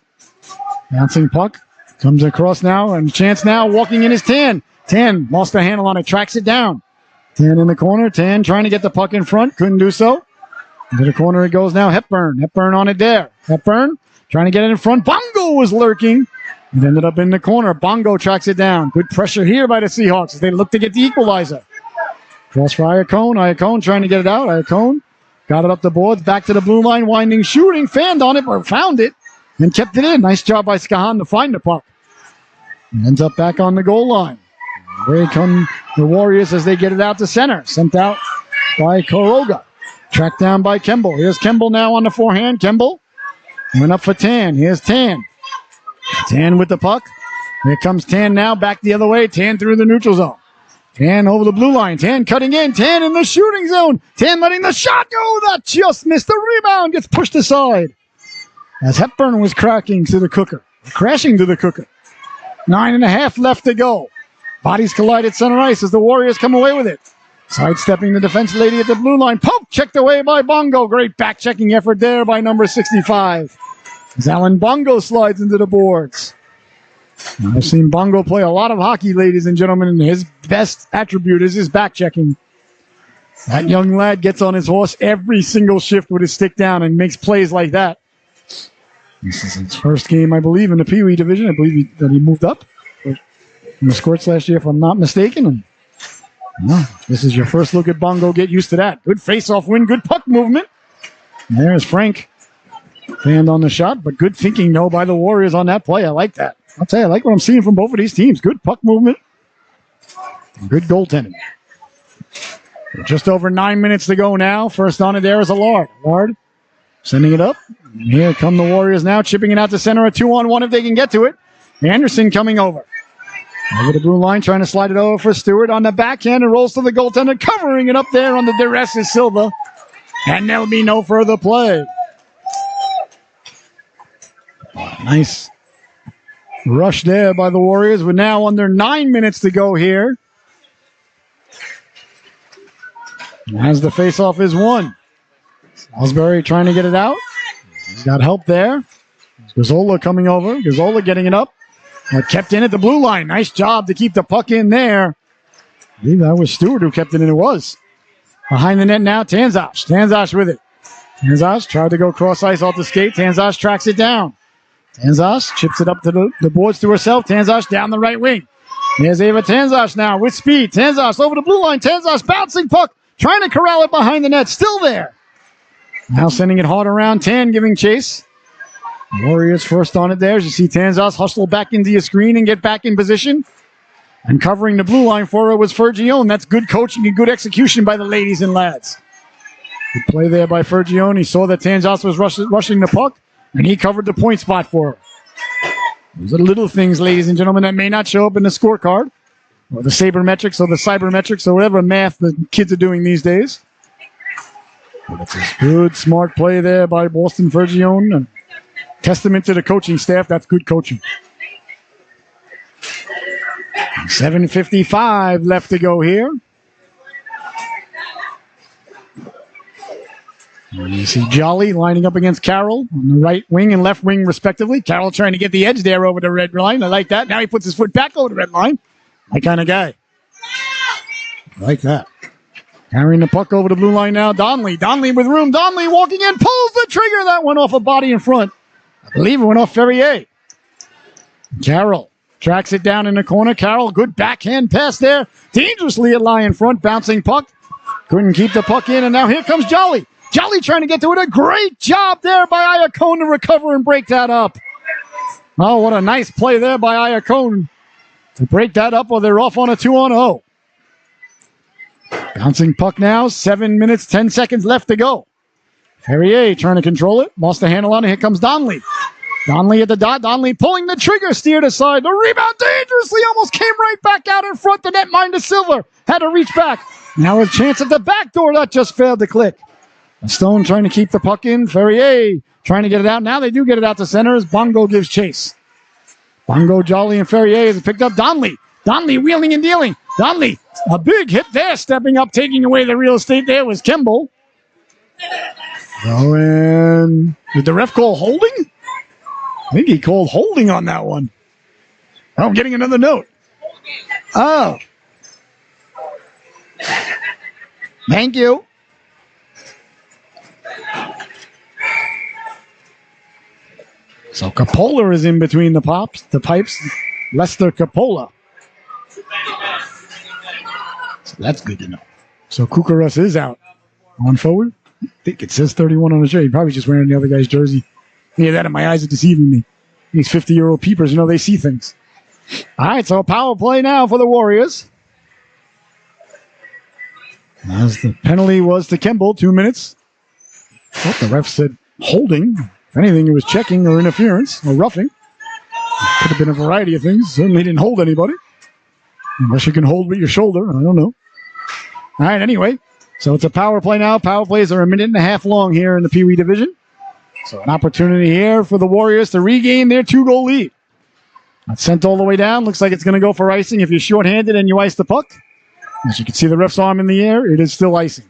Bouncing puck. Comes across now, and chance now, walking in is Tan. Tan lost the handle on it, tracks it down. Tan in the corner, Tan trying to get the puck in front, couldn't do so. Into the corner it goes now, Hepburn. Hepburn on it there. Hepburn trying to get it in front. Bongo was lurking. It ended up in the corner. Bongo tracks it down. Good pressure here by the Seahawks as they look to get the equalizer. Cross for Iacone. Iacone trying to get it out. Iacone got it up the boards, back to the blue line, winding, shooting, fanned on it, or found it, and kept it in. Nice job by Skahan to find the puck. Ends up back on the goal line. Here come the Warriors as they get it out to center. Sent out by Koroga. Tracked down by Kemble. Here's Kemble now on the forehand. Kemble went up for Tan. Here's Tan. Tan with the puck. Here comes Tan now back the other way. Tan through the neutral zone. Tan over the blue line. Tan cutting in. Tan in the shooting zone. Tan letting the shot go. That just missed the rebound. Gets pushed aside as Hepburn was crashing to the cooker. 9.5 left to go. Bodies collide at center ice as the Warriors come away with it. Sidestepping the defense lady at the blue line. Poke checked away by Bongo. Great back-checking effort there by number 65. As Alan Bongo slides into the boards. I've seen Bongo play a lot of hockey, ladies and gentlemen, and his best attribute is his back-checking. That young lad gets on his horse every single shift with his stick down and makes plays like that. This is his first game, I believe, in the Pee Wee division. I believe that he moved up in the Squirts last year, if I'm not mistaken. And this is your first look at Bongo. Get used to that. Good face-off win, good puck movement. And there's Frank. Fanned on the shot, but good thinking, no, by the Warriors on that play. I like that. I'll tell you, I like what I'm seeing from both of these teams. Good puck movement. Good goaltending. Just over 9 minutes to go now. First on it there is Allard. Allard sending it up. And here come the Warriors now, chipping it out to center. A 2-on-1 if they can get to it. Anderson coming over. Over the blue line, trying to slide it over for Stewart on the backhand. And rolls to the goaltender, covering it up there on the duress is Silva. And there'll be no further play. Nice rush there by the Warriors. We're now under 9 minutes to go here. As the faceoff is won. Salisbury trying to get it out. He's got help there. Gazzola coming over. Gazzola getting it up. Kept in at the blue line. Nice job to keep the puck in there. I believe that was Stewart who kept it in. It was. Behind the net now, Tanzash. Tanzash with it. Tanzash tried to go cross ice off the skate. Tanzash tracks it down. Tanzash chips it up to the boards to herself. Tanzash down the right wing. Here's Ava Tanzash now with speed. Tanzash over the blue line. Tanzash bouncing puck. Trying to corral it behind the net. Still there. Now sending it hard around. Tan giving chase. Warriors first on it there. As you see Tanzash hustle back into your screen and get back in position. And covering the blue line for her was Fergione. That's good coaching and good execution by the ladies and lads. Good play there by Fergione. He saw that Tanzash was rushing the puck. And he covered the point spot for her. Those are the little things, ladies and gentlemen, that may not show up in the scorecard or the sabermetrics or the cybermetrics or whatever math the kids are doing these days. But it's a good, smart play there by Boston Fergione. And testament to the coaching staff. That's good coaching. 7:55 left to go here. And you see Jolly lining up against Carroll on the right wing and left wing, respectively. Carroll trying to get the edge there over the red line. I like that. Now he puts his foot back over the red line. My kind of guy. I like that. Carrying the puck over the blue line now. Donnelly with room. Donnelly walking in, pulls the trigger. That went off a body in front. I believe it went off Ferrier. Carroll tracks it down in the corner. Carroll, good backhand pass there. Dangerously a lie in front. Bouncing puck. Couldn't keep the puck in, and now here comes Jolly. Jolly trying to get to it. A great job there by Iacone to recover and break that up. Oh, what a nice play there by Iacone to break that up while they're off on a 2-on-0. Bouncing puck now. 7 minutes, 10 seconds left to go. Ferrier trying to control it. Lost the handle on it. Here comes Donnelly. Donnelly at the dot. Donnelly pulling the trigger. Steered aside. The rebound dangerously almost came right back out in front. The net mind to Silver. Had to reach back. Now a chance at the back door. That just failed to click. Stone trying to keep the puck in. Ferrier trying to get it out. Now they do get it out to center as Bongo gives chase. Bongo, Jolly, and Ferrier has picked up Donnelly. Donnelly wheeling and dealing. Donnelly, a big hit there. Stepping up, taking away the real estate there was Kimball. Oh, and did the ref call holding? I think he called holding on that one. Oh, I'm getting another note. Oh. Thank you. So Coppola is in between the pipes. Lester Coppola. So that's good to know. So Kukaras is out on forward. I think it says 31 on the shirt. He probably just wearing the other guy's jersey. Yeah, that and my eyes are deceiving me. These 50-year-old peepers, they see things. All right, so a power play now for the Warriors. As the penalty was to Kimball, 2 minutes. Oh, the ref said holding. If anything, it was checking or interference or roughing. Could have been a variety of things. Certainly didn't hold anybody. Unless you can hold with your shoulder. I don't know. All right, anyway. So it's a power play now. Power plays are a minute and a half long here in the Pee Wee division. So an opportunity here for the Warriors to regain their 2-goal lead. That's sent all the way down. Looks like it's going to go for icing if you're shorthanded and you ice the puck. As you can see the ref's arm in the air, it is still icing.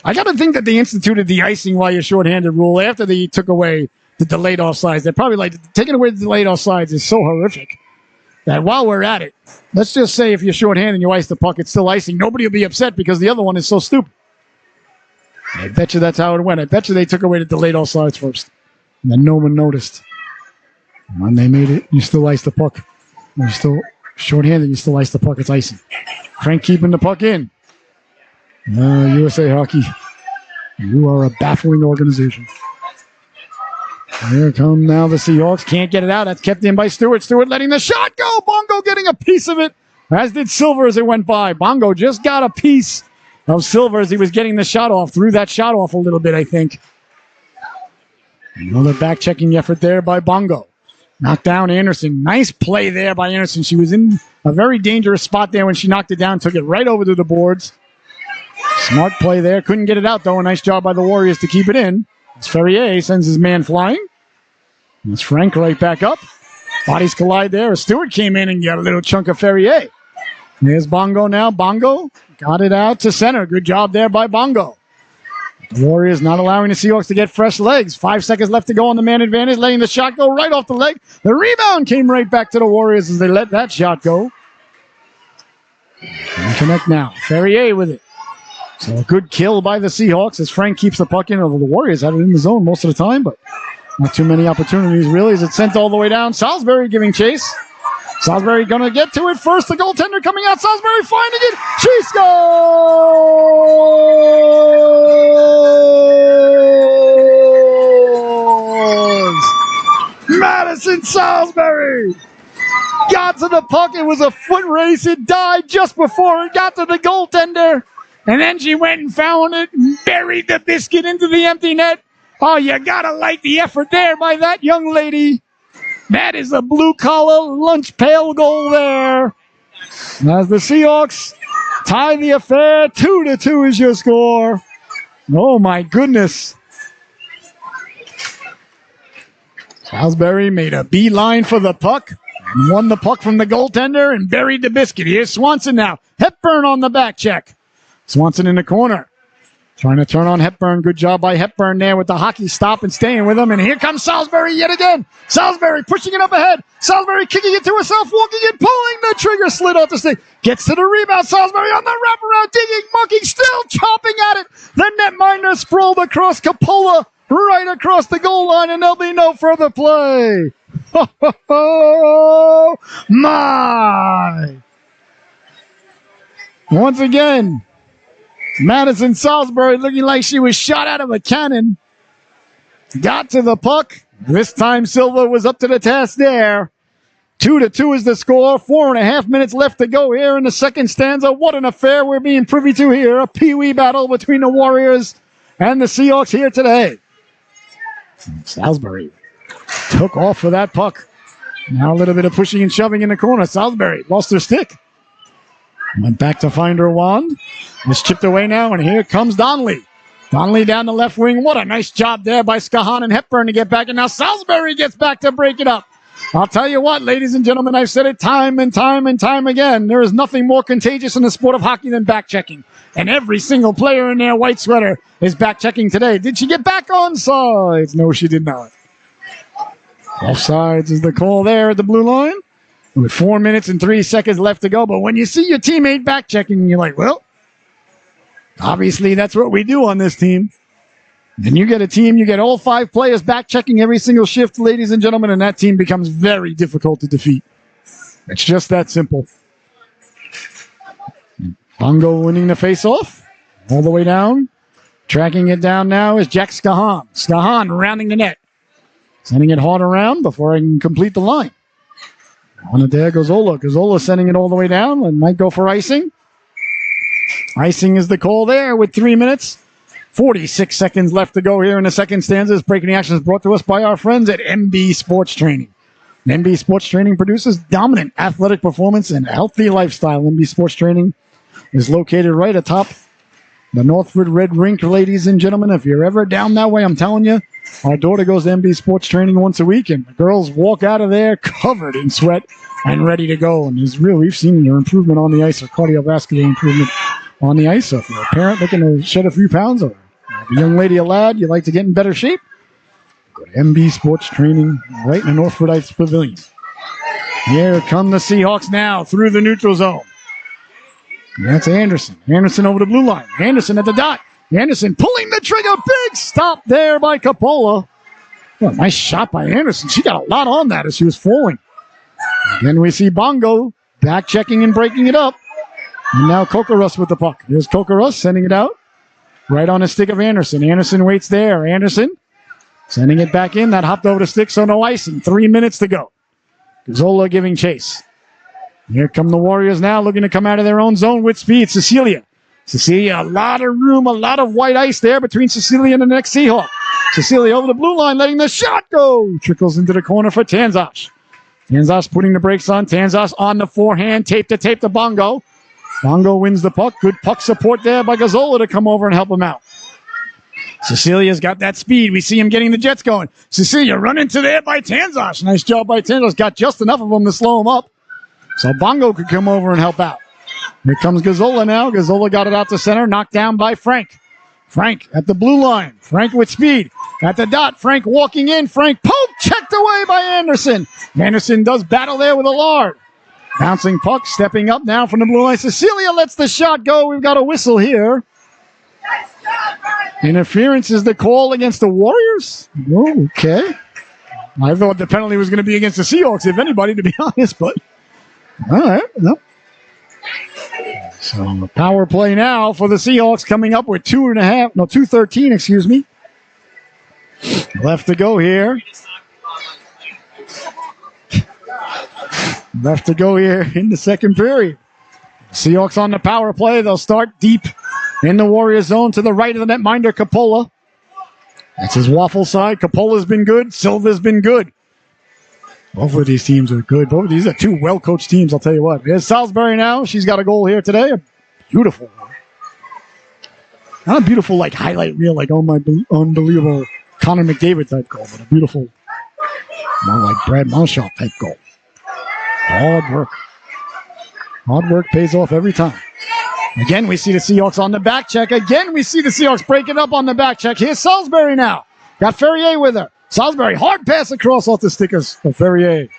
I got to think that they instituted the icing while you're shorthanded rule after they took away the delayed offsides. They're probably taking away the delayed offsides is so horrific that while we're at it, let's just say if you're shorthanded and you ice the puck, it's still icing. Nobody will be upset because the other one is so stupid. I bet you that's how it went. I bet you they took away the delayed offsides first. And then no one noticed. And when they made it, you still ice the puck. When you're still shorthanded, you still ice the puck. It's icing. Frank keeping the puck in. USA Hockey, you are a baffling organization. Here come now the Seahawks. Can't get it out. That's kept in by Stewart. Stewart letting the shot go. Bongo getting a piece of it, as did Silver as it went by. Bongo just got a piece of Silver as he was getting the shot off. Threw that shot off a little bit, I think. Another back-checking effort there by Bongo. Knocked down Anderson. Nice play there by Anderson. She was in a very dangerous spot there when she knocked it down. Took it right over to the boards. Smart play there. Couldn't get it out, though. A nice job by the Warriors to keep it in. As Ferrier sends his man flying. That's Frank right back up. Bodies collide there. Stewart came in and got a little chunk of Ferrier. There's Bongo now. Bongo got it out to center. Good job there by Bongo. The Warriors not allowing the Seahawks to get fresh legs. 5 seconds left to go on the man advantage. Letting the shot go right off the leg. The rebound came right back to the Warriors as they let that shot go. And connect now. Ferrier with it. So a good kill by the Seahawks as Frank keeps the puck in. Although the Warriors had it in the zone most of the time, but not too many opportunities really as it's sent all the way down. Salisbury giving chase. Salisbury going to get to it first. The goaltender coming out. Salisbury finding it. She scores! Madison Salisbury got to the puck. It was a foot race. It died just before it got to the goaltender. And then she went and found it and buried the biscuit into the empty net. Oh, you gotta like the effort there by that young lady. That is a blue-collar lunch pail goal there. As the Seahawks tie the affair, 2-2 is your score. Oh, my goodness. Salisbury made a beeline for the puck, won the puck from the goaltender, and buried the biscuit. Here's Swanson now. Hepburn on the back check. Swanson in the corner. Trying to turn on Hepburn. Good job by Hepburn there with the hockey stop and staying with him. And here comes Salisbury yet again. Salisbury pushing it up ahead. Salisbury kicking it to herself, walking it, pulling the trigger, slid off the stick. Gets to the rebound. Salisbury on the wraparound, digging, mucking, still chopping at it. The netminder sprawled across Coppola, right across the goal line, and there'll be no further play. Oh, my. Once again, Madison Salisbury looking like she was shot out of a cannon. Got to the puck. This time Silva was up to the task there. 2-2 is the score. 4.5 minutes left to go here in the second stanza. What an affair we're being privy to here. A pee-wee battle between the Warriors and the Seahawks here today. Salisbury took off for that puck. Now a little bit of pushing and shoving in the corner. Salisbury lost her stick. Went back to find her wand. It's chipped away now, and here comes Donnelly. Donnelly down the left wing. What a nice job there by Skahan and Hepburn to get back. And now Salisbury gets back to break it up. I'll tell you what, ladies and gentlemen, I've said it time and time and time again. There is nothing more contagious in the sport of hockey than back-checking. And every single player in their white sweater is back-checking today. Did she get back on sides? No, she did not. Offsides is the call there at the blue line. With 4 minutes and 3 seconds left to go. But when you see your teammate back-checking, you're like, well, obviously that's what we do on this team. Then you get a team, you get all 5 players back-checking every single shift, ladies and gentlemen, and that team becomes very difficult to defeat. It's just that simple. Bongo winning the face-off. All the way down. Tracking it down now is Jack Skahan. Skahan rounding the net. Sending it hard around before I can complete the line. On it there, Gazzola. Gazzola sending it all the way down and might go for icing. Icing is the call there with 3 minutes. 46 seconds left to go here in the second stanza. This breaking action is brought to us by our friends at MB Sports Training. MB Sports Training produces dominant athletic performance and a healthy lifestyle. MB Sports Training is located right atop the Northwood Red Rink, ladies and gentlemen. If you're ever down that way, I'm telling you, our daughter goes to MB Sports Training once a week, and the girls walk out of there covered in sweat and ready to go. And we've seen their improvement on the ice, or cardiovascular improvement on the ice. So if you're a parent looking to shed a few pounds, or a young lady, a lad, you'd like to get in better shape, go to MB Sports Training right in the Northwood Ice Pavilion. Here come the Seahawks now through the neutral zone. That's Anderson. Anderson over the blue line. Anderson at the dot. Anderson pulling the trigger. Big stop there by Coppola. What a nice shot by Anderson. She got a lot on that as she was falling. Again, we see Bongo back checking and breaking it up. And now Kokorus with the puck. Here's Kokorus sending it out. Right on the stick of Anderson. Anderson waits there. Anderson sending it back in. That hopped over the stick, so no icing. 3 minutes to go. Zola giving chase. Here come the Warriors now, looking to come out of their own zone with speed. Cecilia, a lot of room, a lot of white ice there between Cecilia and the next Seahawk. Cecilia over the blue line, letting the shot go. Trickles into the corner for Tanzas. Tanzas putting the brakes on. Tanzas on the forehand, tape to Bongo. Bongo wins the puck. Good puck support there by Gazzola to come over and help him out. Cecilia's got that speed. We see him getting the Jets going. Cecilia run into there by Tanzas. Nice job by Tanzas. Got just enough of them to slow him up, so Bongo could come over and help out. Here comes Gazzola now. Gazzola got it out to center. Knocked down by Frank. Frank at the blue line. Frank with speed. At the dot. Frank walking in. Frank poke. Checked away by Anderson. Anderson does battle there with Allard. Bouncing puck. Stepping up now from the blue line. Cecilia lets the shot go. We've got a whistle here. Interference is the call against the Warriors. Oh, okay. I thought the penalty was going to be against the Seahawks, if anybody, to be honest, but all right. No. So power play now for the Seahawks, coming up with 2:13, excuse me. Left to go here. Left to go here in the second period. Seahawks on the power play. They'll start deep in the Warriors zone to the right of the netminder, Coppola. That's his waffle side. Capola's been good. Silva's been good. Both of these teams are good. Both of these are two well-coached teams, I'll tell you what. Here's Salisbury now. She's got a goal here today. A beautiful one. Not a beautiful, like, highlight reel, like, oh, my unbelievable Connor McDavid type goal, but a beautiful, more like Brad Marshall type goal. Hard work. Hard work pays off every time. Again, we see the Seahawks on the back check. Again, we see the Seahawks breaking up on the back check. Here's Salisbury now. Got Ferrier with her. Salisbury, hard pass across off the stickers of Ferrier.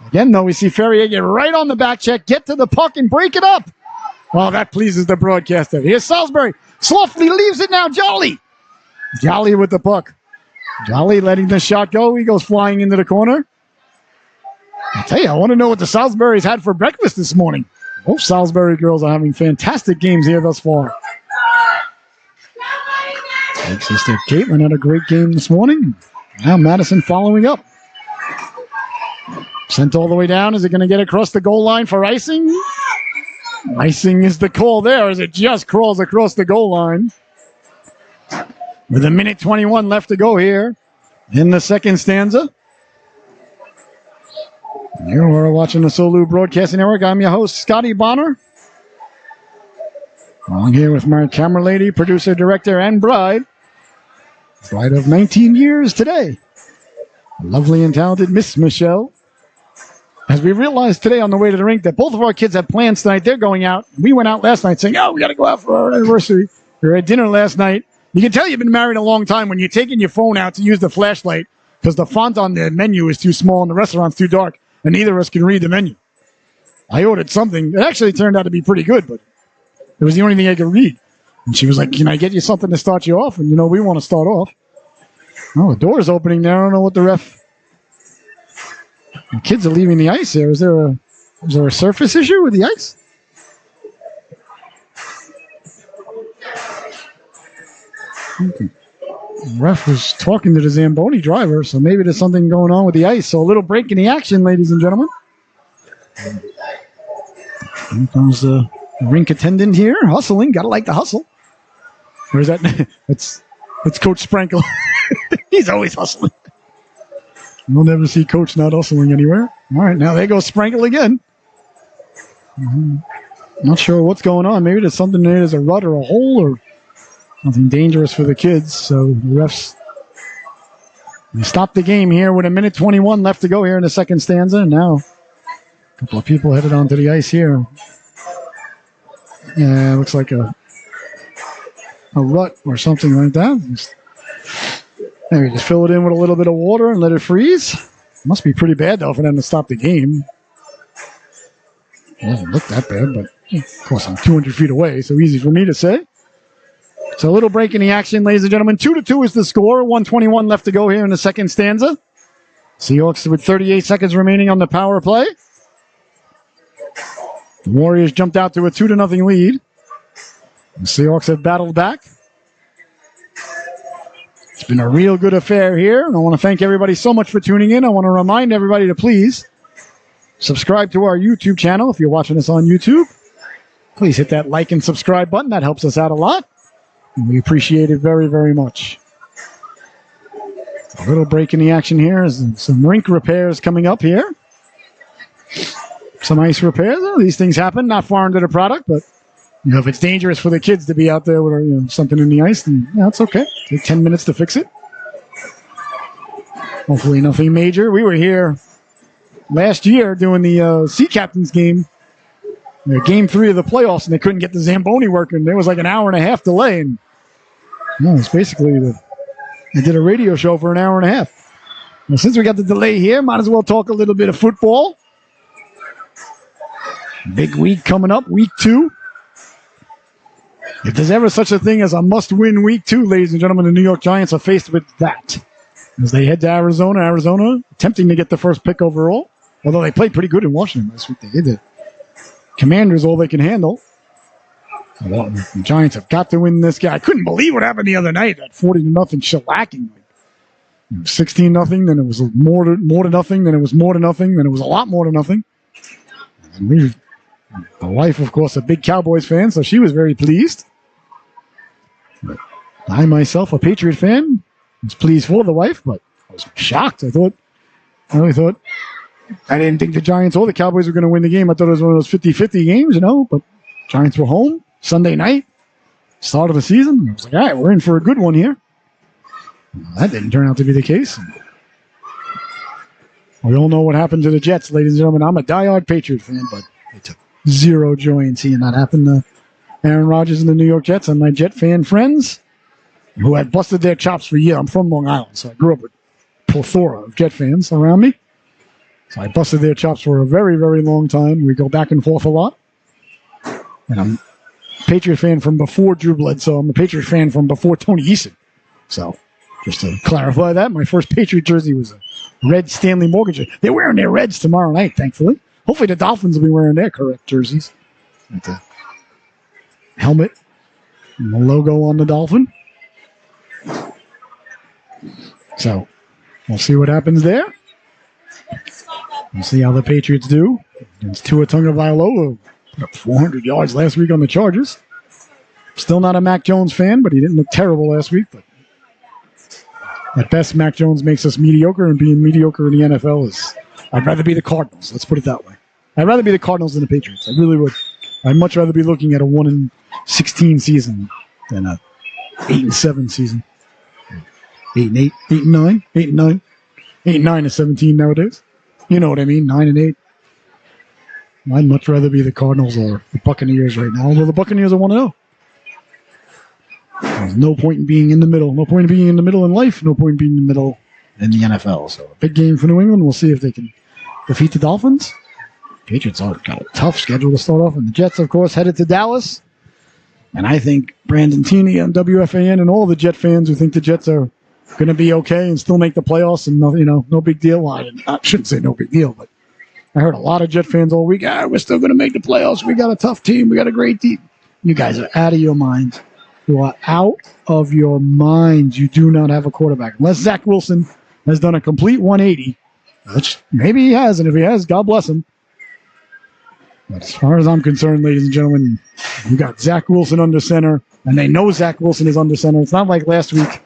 Again, though, we see Ferrier get right on the back check, get to the puck, and break it up. Oh, that pleases the broadcaster. Here's Salisbury. Softly leaves it now. Jolly. Jolly with the puck. Jolly letting the shot go. He goes flying into the corner. I tell you, I want to know what the Salisburys had for breakfast this morning. Both Salisbury girls are having fantastic games here thus far. Big sister Caitlin had a great game this morning. Now Madison following up. Sent all the way down. Is it going to get across the goal line for icing? Icing is the call there as it just crawls across the goal line. With a minute 21 left to go here in the second stanza. You are watching the SoLu Broadcasting Network. I'm your host, Scotty Bonner. Along here with my camera lady, producer, director, and bride. Bride of 19 years today. Lovely and talented Miss Michelle. As we realized today on the way to the rink that both of our kids have plans tonight. They're going out. We went out last night saying, oh, we got to go out for our anniversary. We were at dinner last night. You can tell you've been married a long time when you're taking your phone out to use the flashlight because the font on the menu is too small and the restaurant's too dark. And neither of us can read the menu. I ordered something. It actually turned out to be pretty good, but it was the only thing I could read. And she was like, can I get you something to start you off? And, we want to start off. Oh, the door's opening now. I don't know what the ref... The kids are leaving the ice here. Is there a surface issue with the ice? Okay. The ref was talking to the Zamboni driver, so maybe there's something going on with the ice. So a little break in the action, ladies and gentlemen. Here comes the rink attendant here, hustling. Gotta like the hustle. Or is that? It's Coach Sprankle. He's always hustling. You'll never see Coach not hustling anywhere. All right, now there goes Sprankle again. Not sure what's going on. Maybe there's something there. There's a rut or a hole or something dangerous for the kids. So the refs they stopped the game here with a minute 21 left to go here in the second stanza. And now a couple of people headed onto the ice here. Yeah, it looks like a rut or something like that. Maybe just fill it in with a little bit of water and let it freeze. Must be pretty bad, though, for them to stop the game. It doesn't look that bad, but of course I'm 200 feet away, so easy for me to say. So a little break in the action, ladies and gentlemen. 2-2 is the score. 1:21 left to go here in the second stanza. Seahawks with 38 seconds remaining on the power play. The Warriors jumped out to a 2-0 lead. The Seahawks have battled back. It's been a real good affair here, and I want to thank everybody so much for tuning in. I want to remind everybody to please subscribe to our YouTube channel if you're watching us on YouTube. Please hit that like and subscribe button. That helps us out a lot, and we appreciate it very, very much. A little break in the action here. Some rink repairs coming up here. Some ice repairs. Oh, these things happen, not foreign to the product, but if it's dangerous for the kids to be out there with something in the ice, then it's okay. Take 10 minutes to fix it. Hopefully nothing major. We were here last year doing the Sea Captains game, game 3 of the playoffs, and they couldn't get the Zamboni working. There was like an hour and a half delay, and it's basically they did a radio show for an hour and a half. Now, since we got the delay here, might as well talk a little bit of football. Big week coming up, week 2. If there's ever such a thing as a must-win week 2, ladies and gentlemen, the New York Giants are faced with that. As they head to Arizona. Arizona attempting to get the first pick overall. Although they played pretty good in Washington last week. They did the Commanders all they can handle. Well, the Giants have got to win this game. I couldn't believe what happened the other night. That 40-0 shellacking. 16-0, then it was more to nothing, then it was more to nothing, then it was a lot more to nothing. And the wife, of course, a big Cowboys fan, so she was very pleased. But I, myself, a Patriot fan, was pleased for the wife, but I was shocked. I didn't think the Giants or the Cowboys were going to win the game. I thought it was one of those 50-50 games, but Giants were home Sunday night, start of the season. I was like, all right, we're in for a good one here. That didn't turn out to be the case. We all know what happened to the Jets, ladies and gentlemen. I'm a diehard Patriot fan, but I took zero joy in seeing that happen to Aaron Rodgers and the New York Jets and my Jet fan friends who had busted their chops for years. I'm from Long Island, so I grew up with a plethora of Jet fans around me. So I busted their chops for a very, very long time. We go back and forth a lot. And I'm a Patriot fan from before Drew Bledsoe. I'm a Patriot fan from before Tony Eason. So just to clarify that, my first Patriot jersey was a red Stanley Mortgage. They're wearing their Reds tomorrow night, thankfully. Hopefully the Dolphins will be wearing their correct jerseys. With the helmet and the logo on the Dolphin. So we'll see what happens there. We'll see how the Patriots do against Tua Tagovailoa. Put up 400 yards last week on the Chargers. Still not a Mac Jones fan, but he didn't look terrible last week. But at best, Mac Jones makes us mediocre, and being mediocre in the NFL is... I'd rather be the Cardinals. Let's put it that way. I'd rather be the Cardinals than the Patriots. I really would. I'd much rather be looking at a 1-16 season than a 8-7 season. 8-8, 8-9, 8-9. 8-9 is 17 nowadays. You know what I mean? 9-8. I'd much rather be the Cardinals or the Buccaneers right now, although the Buccaneers are 1-0. There's no point in being in the middle. No point in being in the middle in life. No point in being in the middle in the NFL. So a big game for New England. We'll see if they can defeat the Dolphins. Patriots got a tough schedule to start off. And the Jets, of course, headed to Dallas. And I think Brandon Teeney and WFAN and all the Jet fans who think the Jets are going to be okay and still make the playoffs and no big deal. Well, I shouldn't say no big deal, but I heard a lot of Jet fans all week. We're still going to make the playoffs. We got a tough team. We got a great team. You guys are out of your minds. You are out of your minds. You do not have a quarterback. Unless Zach Wilson has done a complete 180, which maybe he has, and if he has, God bless him. But as far as I'm concerned, ladies and gentlemen, you got Zach Wilson under center, and they know Zach Wilson is under center. It's not like last week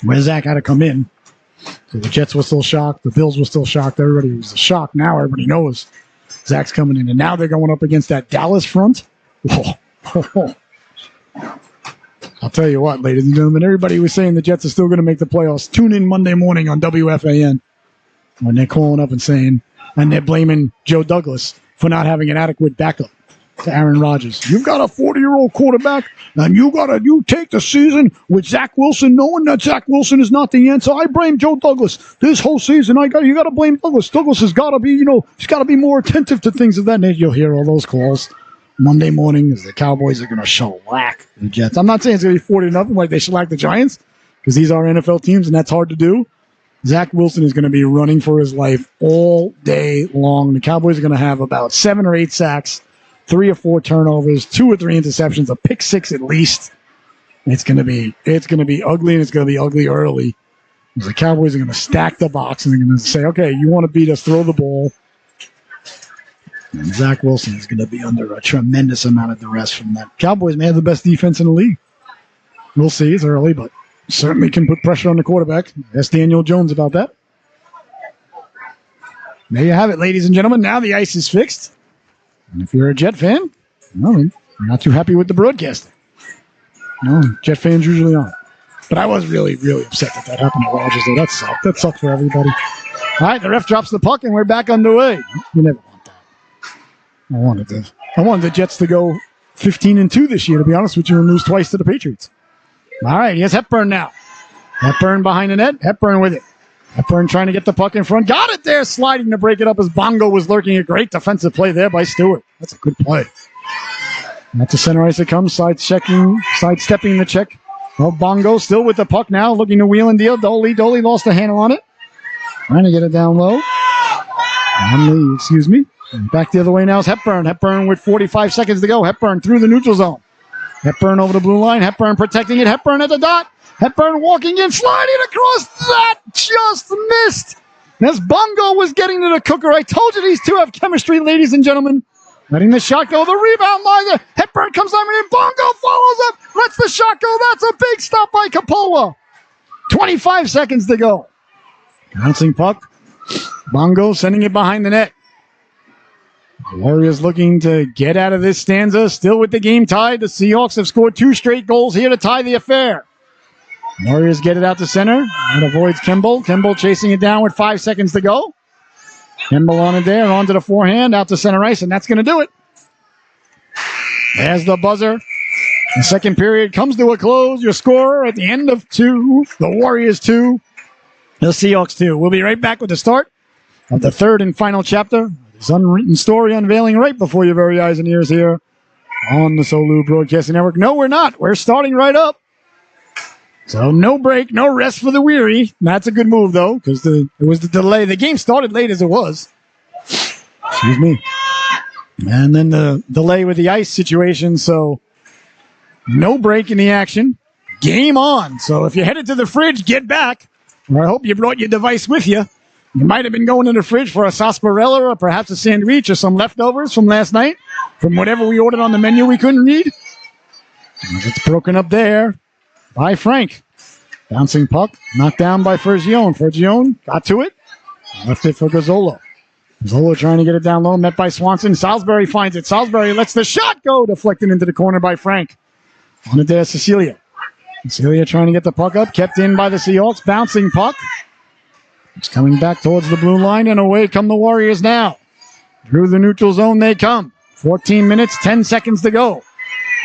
where Zach had to come in. So the Jets were still shocked. The Bills were still shocked. Everybody was shocked. Now everybody knows Zach's coming in. And now they're going up against that Dallas front. Whoa. I'll tell you what, ladies and gentlemen, everybody was saying the Jets are still going to make the playoffs. Tune in Monday morning on WFAN when they're calling up and saying, and they're blaming Joe Douglas for not having an adequate backup to Aaron Rodgers. You've got a 40-year-old quarterback, and you take the season with Zach Wilson, knowing that Zach Wilson is not the answer. I blame Joe Douglas this whole season. You got to blame Douglas. Douglas has got to be, he's got to be more attentive to things of that nature. You'll hear all those calls Monday morning as the Cowboys are going to shellac the Jets. I'm not saying it's going to be 40-0 like they shellac the Giants, because these are NFL teams, and that's hard to do. Zach Wilson is going to be running for his life all day long. The Cowboys are going to have about 7 or 8 sacks, 3 or 4 turnovers, 2 or 3 interceptions, a pick 6 at least. It's going to be ugly, and it's going to be ugly early. The Cowboys are going to stack the box, and they're going to say, okay, you want to beat us, throw the ball. And Zach Wilson is going to be under a tremendous amount of duress from that. Cowboys may have the best defense in the league. We'll see. It's early, but certainly can put pressure on the quarterback. Ask Daniel Jones about that. There you have it, ladies and gentlemen. Now the ice is fixed. And if you're a Jet fan, you're not too happy with the broadcasting. No, Jet fans usually aren't. But I was really, really upset that happened to Rodgers, though. That sucked. That sucked for everybody. All right, the ref drops the puck, and we're back underway. You never want that. I wanted the Jets to go 15-2 this year, to be honest with you, and lose twice to the Patriots. All right, here's Hepburn now. Hepburn behind the net. Hepburn with it. Hepburn trying to get the puck in front. Got it there, sliding to break it up as Bongo was lurking. A great defensive play there by Stewart. That's a good play. And at the center ice it comes, sidestepping the check. Well, Bongo still with the puck now, looking to wheel and deal. Doley lost the handle on it. Trying to get it down low. And back the other way now is Hepburn. Hepburn with 45 seconds to go. Hepburn through the neutral zone. Hepburn over the blue line. Hepburn protecting it. Hepburn at the dot. Hepburn walking in, sliding across. That just missed. As Bongo was getting to the cooker. I told you these two have chemistry, ladies and gentlemen. Letting the shot go. The rebound line. Hepburn comes down and Bongo follows up. Lets the shot go. That's a big stop by Coppola. 25 seconds to go. Bouncing puck. Bongo sending it behind the net. Warriors looking to get out of this stanza. Still with the game tied. The Seahawks have scored 2 straight goals here to tie the affair. Warriors get it out to center. And avoids Kimball. Kimball chasing it down with 5 seconds to go. Kimball on it there. Onto the forehand. Out to center ice. And that's going to do it. There's the buzzer. The second period comes to a close. Your score at the end of 2. The Warriors 2. The Seahawks 2. We'll be right back with the start of the third and final chapter. This unwritten story unveiling right before your very eyes and ears here on the SoLu Broadcasting Network. No, we're not. We're starting right up. So no break, no rest for the weary. That's a good move, though, because it was the delay. The game started late as it was. Excuse me. And then the delay with the ice situation, so no break in the action. Game on. So if you're headed to the fridge, get back. Or I hope you brought your device with you. You might have been going in the fridge for a sarsaparilla or perhaps a sandwich or some leftovers from last night, from whatever we ordered on the menu we couldn't read. It's broken up there by Frank. Bouncing puck, knocked down by Fergione. Fergione got to it, left it for Gazzolo. Gazzolo trying to get it down low, met by Swanson. Salisbury finds it. Salisbury lets the shot go, deflected into the corner by Frank. On it there, Cecilia. Cecilia trying to get the puck up, kept in by the Seahawks. Bouncing puck. It's coming back towards the blue line, and away come the Warriors now. Through the neutral zone they come. 14 minutes, 10 seconds to go.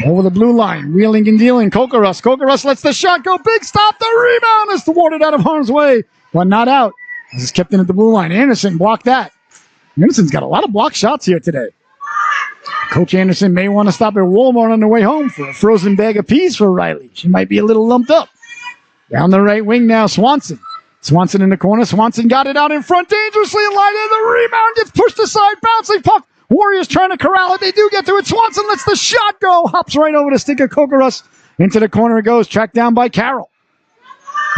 Over the blue line, wheeling and dealing. Kokarus. Kokarus lets the shot go. Big stop. The rebound is thwarted out of harm's way, but not out. This is kept in at the blue line. Anderson blocked that. Anderson's got a lot of blocked shots here today. Coach Anderson may want to stop at Walmart on the way home for a frozen bag of peas for Riley. She might be a little lumped up. Down the right wing now, Swanson. Swanson in the corner. Swanson got it out in front dangerously and lined in. The rebound gets pushed aside. Bouncing puck. Warriors trying to corral it. They do get to it. Swanson lets the shot go. Hops right over the stick of Kokarus. Into the corner it goes. Tracked down by Carroll.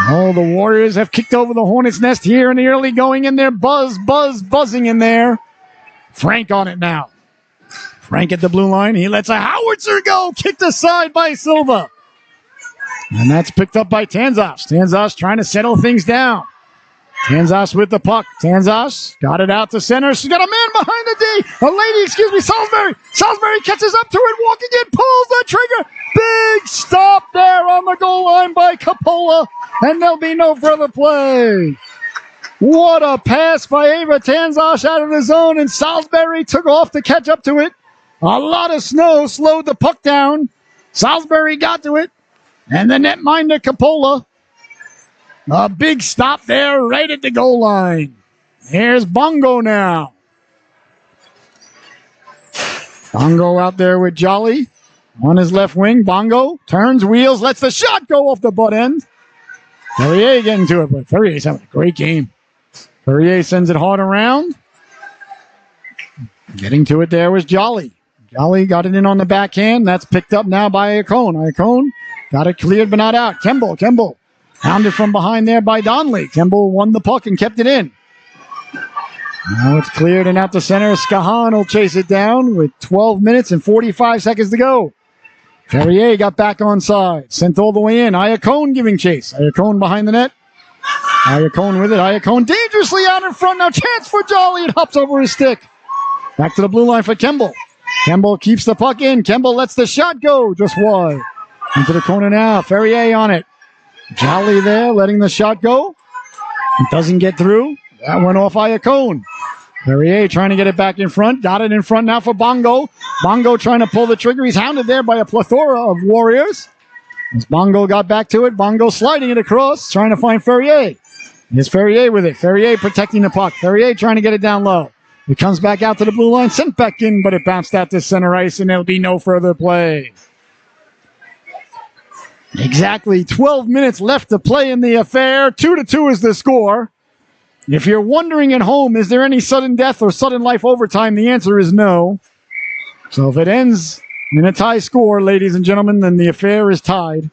Oh, the Warriors have kicked over the Hornets' nest here in the early going in there. Buzzing in there. Frank on it now. Frank at the blue line. He lets a howitzer go. Kicked aside by Silva. And that's picked up by Tanzas. Tanzas trying to settle things down. Tanzas with the puck. Tanzas got it out to center. She's got a man behind the D. A lady, Salisbury. Salisbury catches up to it. Walking in, pulls the trigger. Big stop there on the goal line by Coppola. And there'll be no further play. What a pass by Ava Tanzas out of the zone. And Salisbury took off to catch up to it. A lot of snow slowed the puck down. Salisbury got to it. And the netminder, Coppola. A big stop there right at the goal line. Here's Bongo now. Bongo out there with Jolly on his left wing. Bongo turns, wheels, lets the shot go off the butt end. Ferrier getting to it, but Ferrier's having a great game. Ferrier sends it hard around. Getting to it there was Jolly. Jolly got it in on the backhand. That's picked up now by Iacone. Iacone got it cleared but not out. Kemble. Hounded from behind there by Donnelly. Kemble won the puck and kept it in. Now it's cleared and out to center. Skahan will chase it down with 12 minutes and 45 seconds to go. Ferrier got back on side. Sent all the way in. Iacone giving chase. Iacone behind the net. Iacone with it. Iacone dangerously out in front. Now chance for Jolly. It hops over his stick. Back to the blue line for Kemble. Kemble keeps the puck in. Kemble lets the shot go. Just wide. Into the corner now. Ferrier on it. Jolly there, letting the shot go. It doesn't get through. That went off Iacone. Ferrier trying to get it back in front. Got it in front now for Bongo. Bongo trying to pull the trigger. He's hounded there by a plethora of Warriors. As Bongo got back to it, Bongo sliding it across, trying to find Ferrier. Here's Ferrier with it. Ferrier protecting the puck. Ferrier trying to get it down low. It comes back out to the blue line, sent back in, but it bounced out to center ice, and there'll be no further play. Exactly 12 minutes left to play in the affair. 2-2 is the score. If you're wondering at home, is there any sudden death or sudden life overtime? The answer is no. So if it ends in a tie score, ladies and gentlemen, then the affair is tied.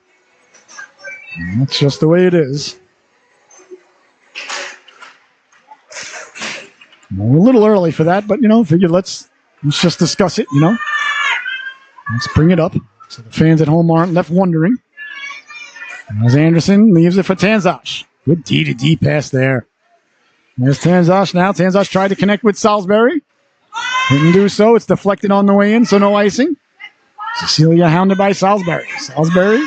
And that's just the way it is. We're a little early for that, but, figured let's just discuss it, Let's bring it up so the fans at home aren't left wondering. As Anderson leaves it for Tanzash. Good D-to-D pass there. There's Tanzash now. Tanzash tried to connect with Salisbury. Didn't do so. It's deflected on the way in, so no icing. Cecilia hounded by Salisbury. Salisbury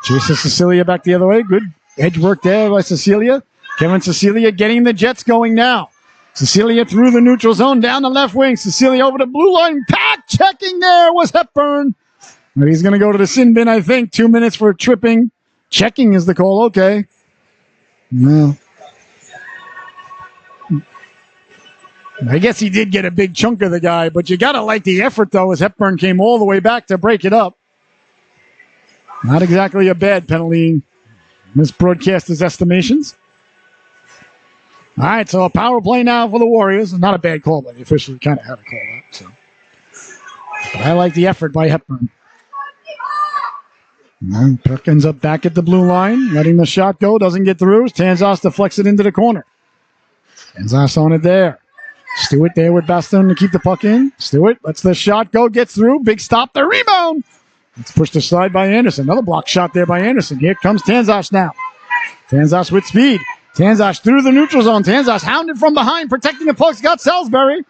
chases Cecilia back the other way. Good edge work there by Cecilia. Kevin Cecilia getting the Jets going now. Cecilia through the neutral zone, down the left wing. Cecilia over the blue line. Pack checking there was Hepburn. But he's going to go to the sin bin, I think. 2 minutes for tripping. Checking is the call. Okay. Well, I guess he did get a big chunk of the guy, but you got to like the effort, though, as Hepburn came all the way back to break it up. Not exactly a bad penalty in this broadcaster's estimations. All right, so a power play now for the Warriors. Not a bad call, but the official kind of had to call that. So. But I like the effort by Hepburn. And Puck ends up back at the blue line, letting the shot go, doesn't get through. Tanzas deflects it into the corner. Tanzas on it there. Stewart there with Baston to keep the puck in. Stewart lets the shot go, gets through. Big stop, the rebound. It's pushed aside by Anderson. Another block shot there by Anderson. Here comes Tanzas now. Tanzas with speed. Tanzas through the neutral zone. Tanzas hounded from behind, protecting the puck. Got Salisbury.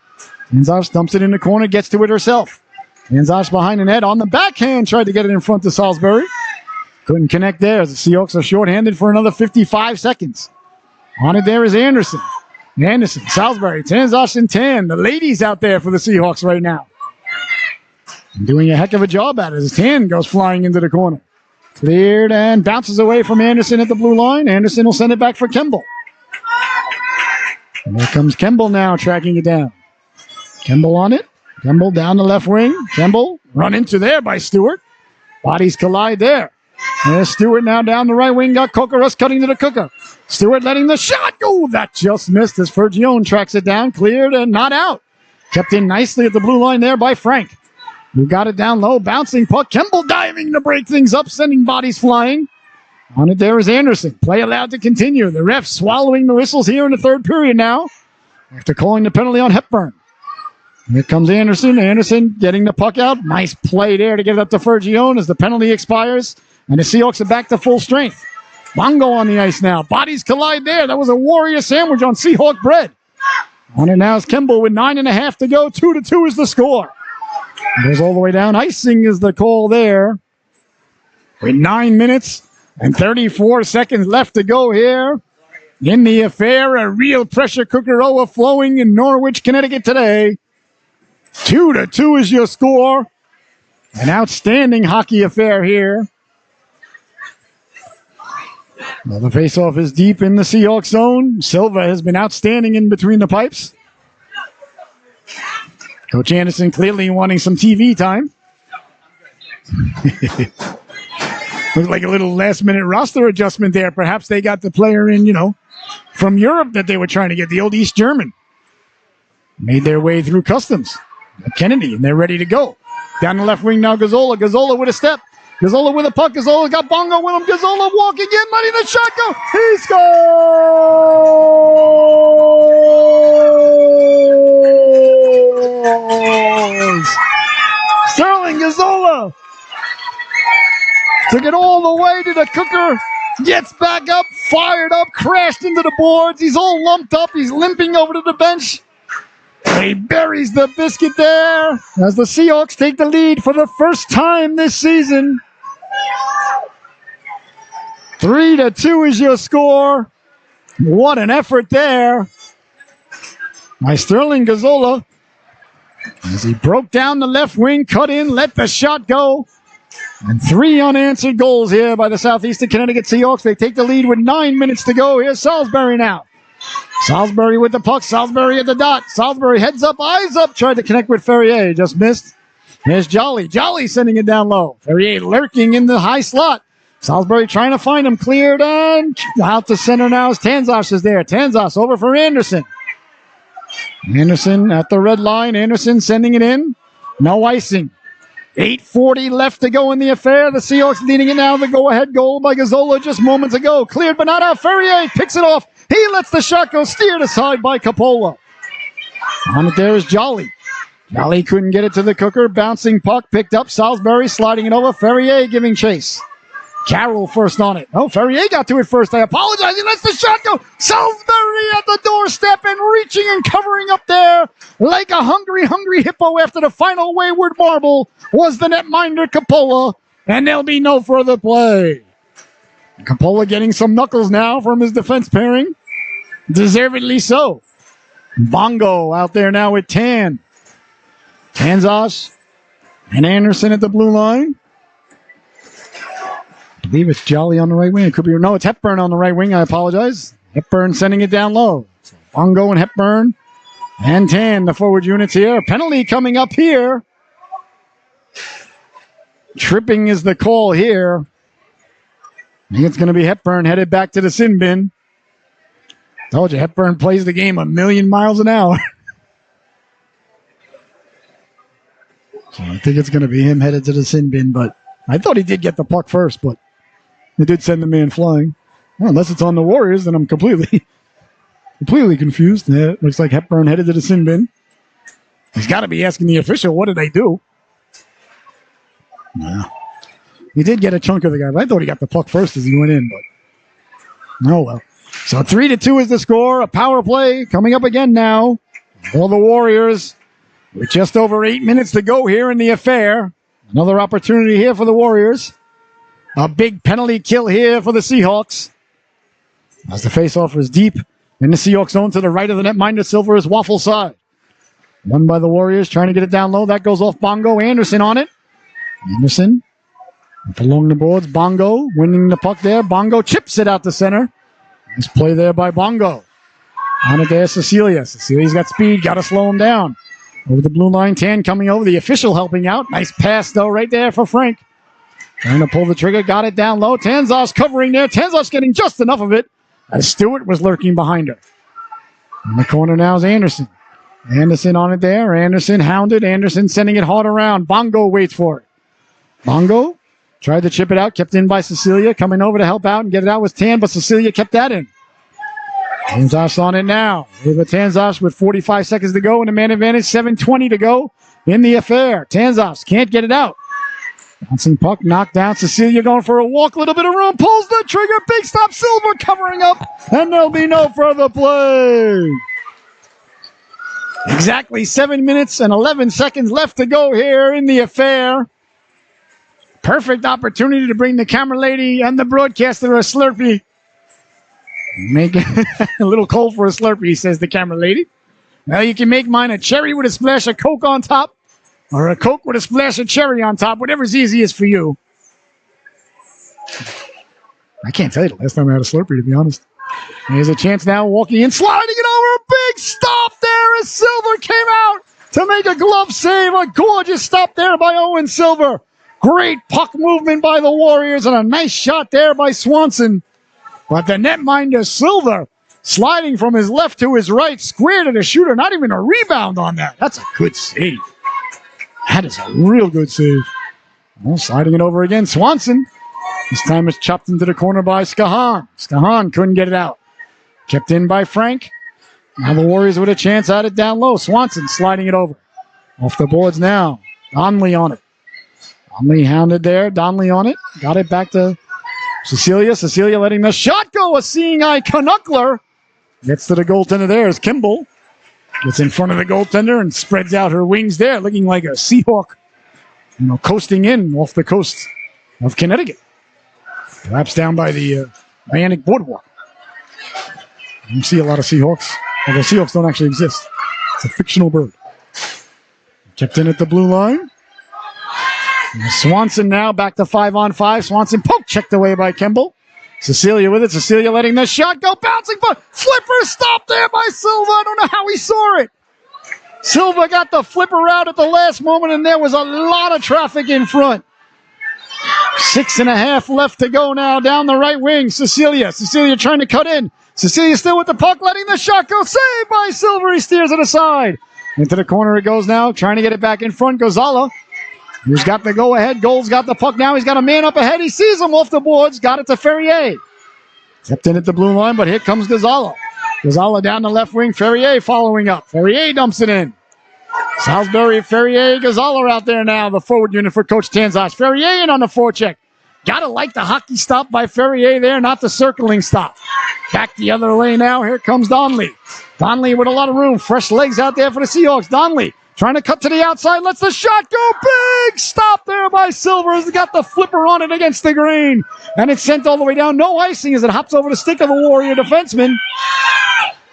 Tanzas dumps it in the corner, gets to it herself. Tanzas behind the net on the backhand. Tried to get it in front of Salisbury. Couldn't connect there as the Seahawks are shorthanded for another 55 seconds. On it there is Anderson. Anderson, Salisbury, Tanzas and Tan. The ladies out there for the Seahawks right now. Doing a heck of a job at it as Tan goes flying into the corner. Cleared and bounces away from Anderson at the blue line. Anderson will send it back for Kemble. And there comes Kemble now tracking it down. Kemble on it. Kemble down the left wing. Kemble run into there by Stewart. Bodies collide there. There's Stewart now down the right wing. Got Kokorus cutting to the cooker. Stewart letting the shot go. That just missed as Fergione tracks it down. Cleared and not out. Kept in nicely at the blue line there by Frank. Who got it down low. Bouncing puck. Kemble diving to break things up. Sending bodies flying. On it there is Anderson. Play allowed to continue. The ref swallowing the whistles here in the third period now. After calling the penalty on Hepburn. Here comes Anderson. Anderson getting the puck out. Nice play there to get it up to Fergione as the penalty expires. And the Seahawks are back to full strength. Bongo on the ice now. Bodies collide there. That was a Warrior sandwich on Seahawk bread. On it now is Kemble with 9.5 to go. 2-2 is the score. Goes all the way down. Icing is the call there. With 9 minutes and 34 seconds left to go here in the affair. A real pressure cooker overflowing in Norwich, Connecticut today. 2-2 is your score. An outstanding hockey affair here. Well, the faceoff is deep in the Seahawks zone. Silva has been outstanding in between the pipes. Coach Anderson clearly wanting some TV time. Looks like a little last-minute roster adjustment there. Perhaps they got the player in, from Europe that they were trying to get, the old East German. Made their way through customs. Kennedy, and they're ready to go. Down the left wing now, Gazzola. Gazzola with a step. Gazzola with a puck. Gazzola got Bongo with him. Gazzola walking in, letting the shot go. He scores! Sterling Gazzola took it all the way to the cooker. Gets back up, fired up, crashed into the boards. He's all lumped up. He's limping over to the bench. He buries the biscuit there as the Seahawks take the lead for the first time this season. 3-2 is your score. What an effort there by Sterling Gazzola as he broke down the left wing, cut in, let the shot go. And 3 unanswered goals here by the Southeastern Connecticut Seahawks. They take the lead with 9 minutes to go. Here's Salisbury now. Salisbury with the puck. Salisbury at the dot. Salisbury heads up, eyes up. Tried to connect with Ferrier. Just missed. There's Jolly. Jolly sending it down low. Ferrier lurking in the high slot. Salisbury trying to find him. Cleared and out to center now as Tanzas is there. Tanzas over for Anderson. Anderson at the red line. Anderson sending it in. No icing. 8:40 left to go in the affair. The Seahawks leading it now. The go-ahead goal by Gazzola just moments ago. Cleared but not out. Ferrier picks it off. He lets the shot go, steered aside by Coppola. On it there is Jolly. Jolly couldn't get it to the cooker. Bouncing puck picked up. Salisbury sliding it over. Ferrier giving chase. Carroll first on it. Oh, Ferrier got to it first. I apologize. He lets the shot go. Salisbury at the doorstep and reaching and covering up there like a hungry hippo after the final wayward marble was the netminder Coppola, and there'll be no further play. Coppola getting some knuckles now from his defense pairing. Deservedly so. Bongo out there now with Tan. Tanzas and Anderson at the blue line. I believe it's Jolly on the right wing. It could be, no, it's Hepburn on the right wing. I apologize. Hepburn sending it down low. So Bongo and Hepburn and Tan, the forward units here. Penalty coming up here. Tripping is the call here. I think it's going to be Hepburn headed back to the sin bin. Told you, Hepburn plays the game a million miles an hour. So I think it's going to be him headed to the sin bin, but I thought he did get the puck first, but they did send the man flying. Well, unless it's on the Warriors, then I'm completely confused. Yeah, it looks like Hepburn headed to the sin bin. He's got to be asking the official, what did they do? No. He did get a chunk of the guy, but I thought he got the puck first as he went in, but oh well. So 3-2 is the score. A power play coming up again now. All the Warriors with just over 8 minutes to go here in the affair. Another opportunity here for the Warriors. A big penalty kill here for the Seahawks. As the faceoff is deep in the Seahawks zone to the right of the netminder, Silver is waffle side. Won by the Warriors, trying to get it down low. That goes off Bongo. Anderson on it. Anderson up along the boards. Bongo winning the puck there. Bongo chips it out to center. Nice play there by Bongo. On it there, Cecilia. Cecilia's got speed. Got to slow him down. Over the blue line, Tan coming over. The official helping out. Nice pass, though, right there for Frank. Trying to pull the trigger. Got it down low. Tanzas covering there. Tanzas getting just enough of it as Stewart was lurking behind her. In the corner now is Anderson. Anderson on it there. Anderson hounded. Anderson sending it hard around. Bongo waits for it. Bongo tried to chip it out. Kept in by Cecilia. Coming over to help out and get it out was Tan, but Cecilia kept that in. Tanzas on it now. Ava Tanzas with 45 seconds to go and a man advantage. 7:20 to go in the affair. Tanzas can't get it out. Bouncing puck knocked down. Cecilia going for a walk. Little bit of room. Pulls the trigger. Big stop. Silver covering up. And there'll be no further play. Exactly 7 minutes and 11 seconds left to go here in the affair. Perfect opportunity to bring the camera lady and the broadcaster a Slurpee. Make it a little cold for a Slurpee, says the camera lady. Well, you can make mine a cherry with a splash of Coke on top, or a Coke with a splash of cherry on top, whatever's easiest for you. I can't tell you the last time I had a Slurpee, to be honest. There's a chance now, walking in, sliding it over. A big stop there as Silver came out to make a glove save. A gorgeous stop there by Owen Silver. Great puck movement by the Warriors and a nice shot there by Swanson. But the netminder Silver sliding from his left to his right, square to the shooter. Not even a rebound on that. That's a good save. That is a real good save. Well, sliding it over again. Swanson. This time it's chopped into the corner by Skahan. Skahan couldn't get it out. Kept in by Frank. Now the Warriors with a chance at it down low. Swanson sliding it over. Off the boards now. Donnelly on it. Donnelly hounded there. Donnelly on it. Got it back to Cecilia. Cecilia letting the shot go. A seeing eye Knuckler. Gets to the goaltender there as Kimball gets in front of the goaltender and spreads out her wings there, looking like a Seahawk, coasting in off the coast of Connecticut. Perhaps down by the Atlantic Boardwalk. You don't see a lot of Seahawks, although Seahawks don't actually exist. It's a fictional bird. Kept in at the blue line. And Swanson now back to 5-on-5. Swanson poke checked away by Kimball. Cecilia with it. Cecilia letting the shot go. Bouncing, but flipper stopped there by Silva. I don't know how he saw it. Silva got the flipper out at the last moment, and there was a lot of traffic in front. 6.5 left to go now down the right wing. Cecilia trying to cut in. Cecilia still with the puck, letting the shot go. Saved by Silver. He steers it aside. Into the corner it goes now, trying to get it back in front. Gozala, who's got the go-ahead. Gold's got the puck now. He's got a man up ahead. He sees him off the boards. Got it to Ferrier. Kept in at the blue line, but here comes Gozala. Gozala down the left wing. Ferrier following up. Ferrier dumps it in. Salisbury, Ferrier, Gozala out there now. The forward unit for Coach Tanzas. Ferrier in on the forecheck. Gotta like the hockey stop by Ferrier there, not the circling stop. Back the other way now. Here comes Donnelly. Donnelly with a lot of room. Fresh legs out there for the Seahawks. Donnelly trying to cut to the outside. Lets the shot go. Big stop there by Silver. Has got the flipper on it against the grain. And it's sent all the way down. No icing as it hops over the stick of the Warrior defenseman.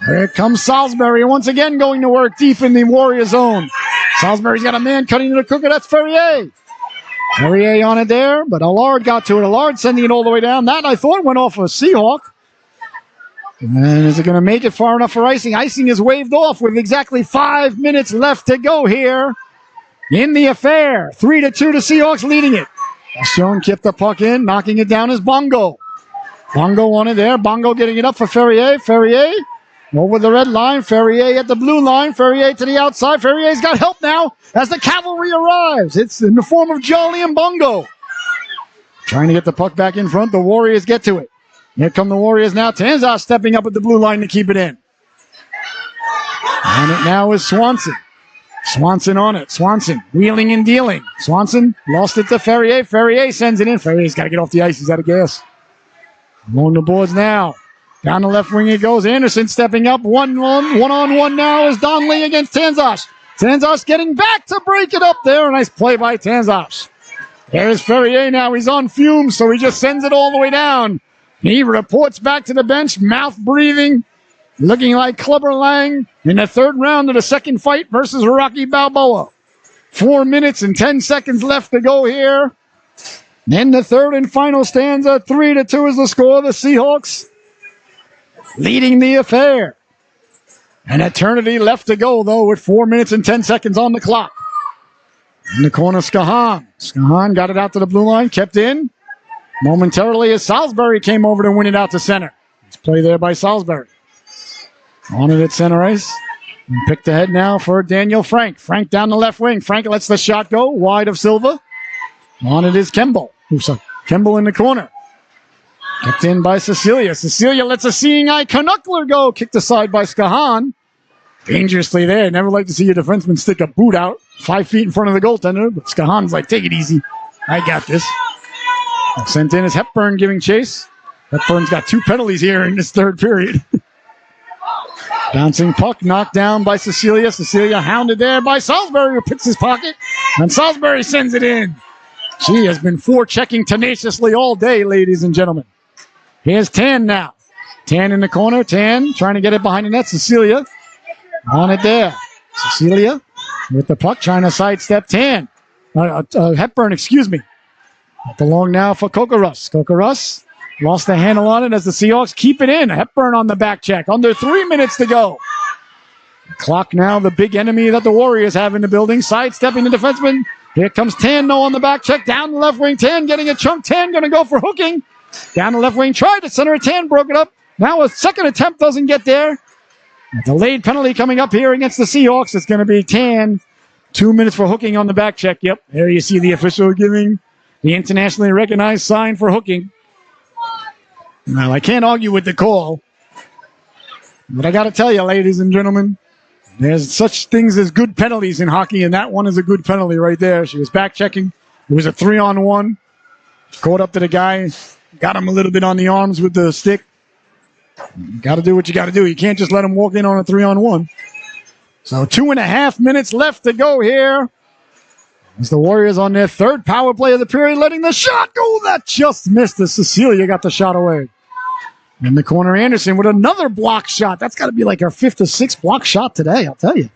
Here comes Salisbury once again going to work deep in the Warrior zone. Salisbury's got a man cutting to the cooker. That's Ferrier. Ferrier on it there, but Allard got to it. Allard sending it all the way down. That, I thought, went off a Seahawk. And is it going to make it far enough for icing? Icing is waved off with exactly 5 minutes left to go here in the affair. 3-2 to Seahawks leading it. Sean kept the puck in. Knocking it down is Bongo. Bongo on it there. Bongo getting it up for Ferrier. Ferrier over the red line. Ferrier at the blue line. Ferrier to the outside. Ferrier's got help now as the cavalry arrives. It's in the form of Jolly and Bongo. Trying to get the puck back in front. The Warriors get to it. Here come the Warriors now. Tanzas stepping up at the blue line to keep it in. On it now is Swanson. Swanson on it. Swanson wheeling and dealing. Swanson lost it to Ferrier. Ferrier sends it in. Ferrier's got to get off the ice. He's out of gas. Along the boards now. Down the left wing it goes. Anderson stepping up. One-on-one now is Donnelly against Tanzas. Tanzas getting back to break it up there. A nice play by Tanzas. There's Ferrier now. He's on fumes, so he just sends it all the way down. He reports back to the bench, mouth breathing, looking like Clubber Lang in the third round of the second fight versus Rocky Balboa. 4 minutes and 10 seconds left to go here. In the third and final stanza, 3-2 is the score. The Seahawks leading the affair. An eternity left to go, though, with 4 minutes and 10 seconds on the clock. In the corner, Skahan. Skahan got it out to the blue line, kept in. Momentarily as Salisbury came over to win it out to center. Let's play there by Salisbury. On it at center ice. And picked ahead now for Daniel Frank. Frank down the left wing. Frank lets the shot go wide of Silva. On it is Kemble. Kemble in the corner. Kept in by Cecilia. Cecilia lets a seeing eye Canuckler go. Kicked aside by Skahan. Dangerously there. Never like to see a defenseman stick a boot out 5 feet in front of the goaltender. But Skahan's like, take it easy. I got this. Sent in is Hepburn giving chase. Hepburn's got 2 penalties here in this third period. Bouncing puck knocked down by Cecilia. Cecilia hounded there by Salisbury, who picks his pocket. And Salisbury sends it in. She has been forechecking tenaciously all day, ladies and gentlemen. Here's Tan now. Tan in the corner. Tan trying to get it behind the net. Cecilia on it there. Cecilia with the puck trying to sidestep Tan. Hepburn, excuse me. At the long now for Kokorus. Kokorus lost the handle on it as the Seahawks keep it in. Hepburn on the back check. Under 3 minutes to go. Clock now, the big enemy that the Warriors have in the building. Sidestepping the defenseman. Here comes Tan on the back check. Down the left wing. Tan getting a chunk. Tan going to go for hooking. Down the left wing. Tried to center. Tan broke it up. Now a second attempt doesn't get there. A delayed penalty coming up here against the Seahawks. It's going to be Tan. 2 minutes for hooking on the back check. Yep. There you see the official giving the internationally recognized sign for hooking. Well, I can't argue with the call. But I got to tell you, ladies and gentlemen, there's such things as good penalties in hockey, and that one is a good penalty right there. She was back checking. It was a 3-on-1. Caught up to the guy. Got him a little bit on the arms with the stick. You got to do what you got to do. You can't just let him walk in on a 3-on-1. So 2.5 minutes left to go here. As the Warriors on their third power play of the period, letting the shot go. That just missed as Cecilia got the shot away. In the corner, Anderson with another block shot. That's got to be like her 5th or 6th block shot today, I'll tell you.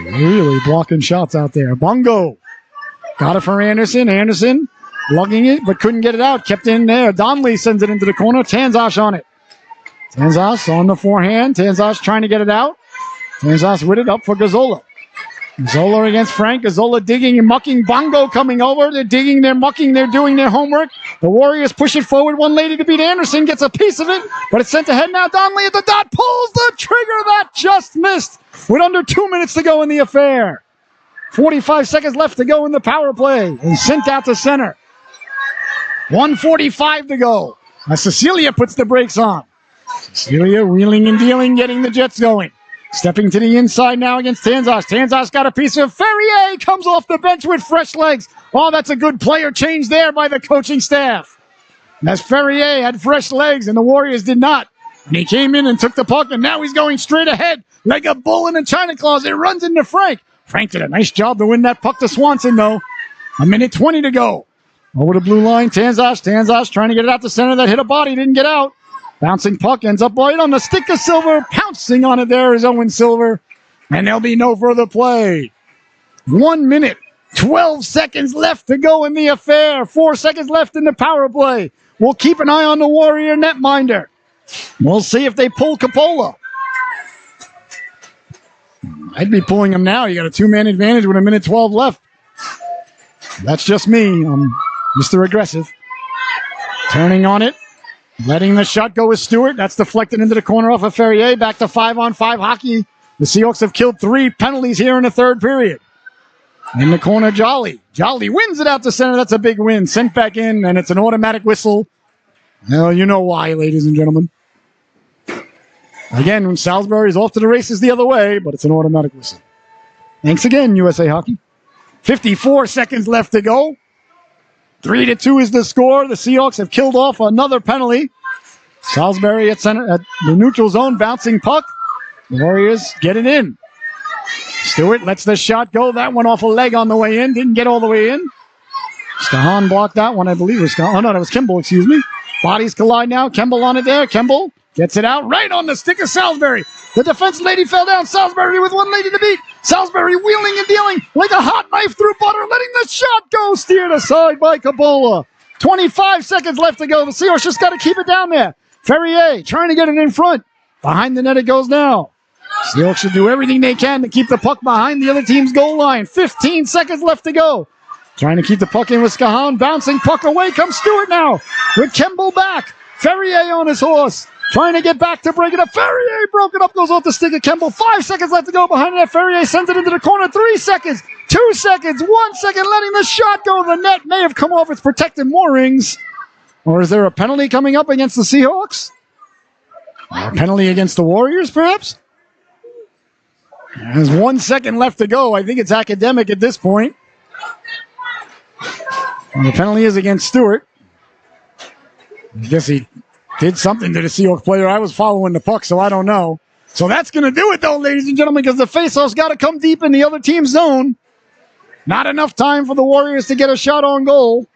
Really blocking shots out there. Bongo got it for Anderson. Anderson lugging it, but couldn't get it out. Kept in there. Donnelly sends it into the corner. Tanzas on it. Tanzas on the forehand. Tanzas trying to get it out. Tanzas with it up for Gazzola. Zola against Frank. Zola digging and mucking. Bongo coming over. They're digging, they're mucking, they're doing their homework. The Warriors push it forward. One lady to beat Anderson. Gets a piece of it, but it's sent ahead now. Donnelly at the dot. Pulls the trigger. That just missed with under 2 minutes to go in the affair. 45 seconds left to go in the power play. And sent out to center. 1:45 to go. Cecilia puts the brakes on. Cecilia wheeling and dealing, getting the Jets going. Stepping to the inside now against Tanzas. Tanzas got a piece of Ferrier. Comes off the bench with fresh legs. Oh, that's a good player change there by the coaching staff. As Ferrier had fresh legs and the Warriors did not. And he came in and took the puck, and now he's going straight ahead like a bull in a china closet. It runs into Frank. Frank did a nice job to win that puck to Swanson, though. 1:20 to go. Over the blue line, Tanzas trying to get it out the center. That hit a body, didn't get out. Bouncing puck ends up right on the stick of Silver. Pouncing on it there is Owen Silver. And there'll be no further play. 1 minute, 12 seconds left to go in the affair. 4 seconds left in the power play. We'll keep an eye on the Warrior netminder. We'll see if they pull Coppola. I'd be pulling him now. You got a 2-man advantage with 1:12 left. That's just me. I'm Mr. Aggressive. Turning on it. Letting the shot go with Stewart. That's deflected into the corner off of Ferrier. Back to 5-on-5 hockey. The Seahawks have killed 3 penalties here in the third period. In the corner, Jolly. Jolly wins it out to center. That's a big win. Sent back in, and it's an automatic whistle. Well, you know why, ladies and gentlemen. Again, when Salisbury's off to the races the other way, but it's an automatic whistle. Thanks again, USA Hockey. 54 seconds left to go. 3-2 is the score. The Seahawks have killed off another penalty. Salisbury at center at the neutral zone, bouncing puck. The Warriors get it in. Stewart lets the shot go. That one off a leg on the way in. Didn't get all the way in. Skahan blocked that one, I believe. Oh, no, that was Kimball, excuse me. Bodies collide now. Kemble on it there. Kemble gets it out right on the stick of Salisbury. The defense lady fell down. Salisbury with one lady to beat. Salisbury wheeling and dealing like a hot knife through butter, letting the shot go. Steered aside by Coppola. 25 seconds left to go. The Seahawks just got to keep it down there. Ferrier trying to get it in front. Behind the net it goes now. Seahawks should do everything they can to keep the puck behind the other team's goal line. 15 seconds left to go. Trying to keep the puck in with Skahan. Bouncing puck away comes Stewart now. With Kemble back. Ferrier on his horse. Trying to get back to break it up. Ferrier broke it up. Goes off the stick of Kemble. 5 seconds left to go behind that. Ferrier sends it into the corner. 3 seconds. 2 seconds. 1 second. Letting the shot go. The net may have come off its protected moorings. Or is there a penalty coming up against the Seahawks? A penalty against the Warriors, perhaps? There's 1 second left to go. I think it's academic at this point. And the penalty is against Stewart. I guess he did something to the Seahawks player. I was following the puck, so I don't know. So that's going to do it, though, ladies and gentlemen, because the faceoff's got to come deep in the other team's zone. Not enough time for the Warriors to get a shot on goal.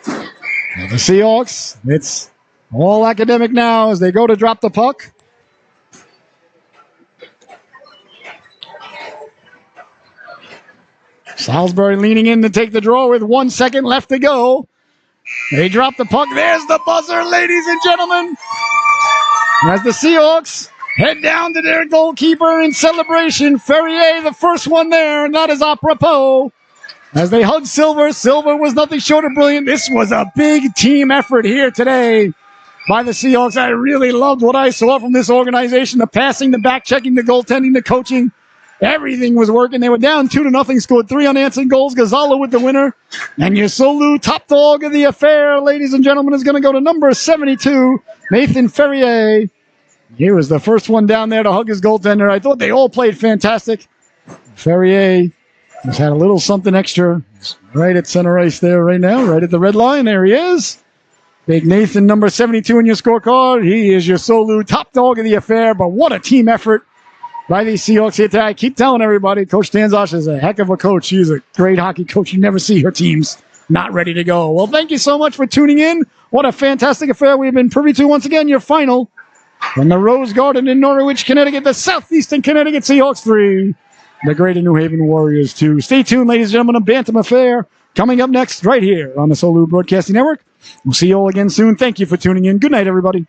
And the Seahawks, it's all academic now as they go to drop the puck. Salisbury leaning in to take the draw with 1 second left to go. They drop the puck. There's the buzzer, ladies and gentlemen. As the Seahawks head down to their goalkeeper in celebration. Ferrier, the first one there, not as apropos. As they hug Silver. Silver was nothing short of brilliant. This was a big team effort here today by the Seahawks. I really loved what I saw from this organization. The passing, the back checking, the goaltending, the coaching. Everything was working. They were down 2-0, scored 3 unanswered goals. Gonzalo with the winner. And your SoLu top dog of the affair, ladies and gentlemen, is going to go to number 72, Nathan Ferrier. He was the first one down there to hug his goaltender. I thought they all played fantastic. Ferrier just had a little something extra. He's right at center ice there right now, right at the red line. There he is. Big Nathan, number 72 in your scorecard. He is your SoLu top dog of the affair, but what a team effort by these Seahawks here today. I keep telling everybody, Coach Tanzas is a heck of a coach. He's a great hockey coach. You never see her teams not ready to go. Well, thank you so much for tuning in. What a fantastic affair we've been privy to. Once again, your final from the Rose Garden in Norwich, Connecticut, the Southeastern Connecticut Seahawks 3, the Greater New Haven Warriors 2. Stay tuned, ladies and gentlemen, a Bantam Affair coming up next right here on the SoLu Broadcasting Network. We'll see you all again soon. Thank you for tuning in. Good night, everybody.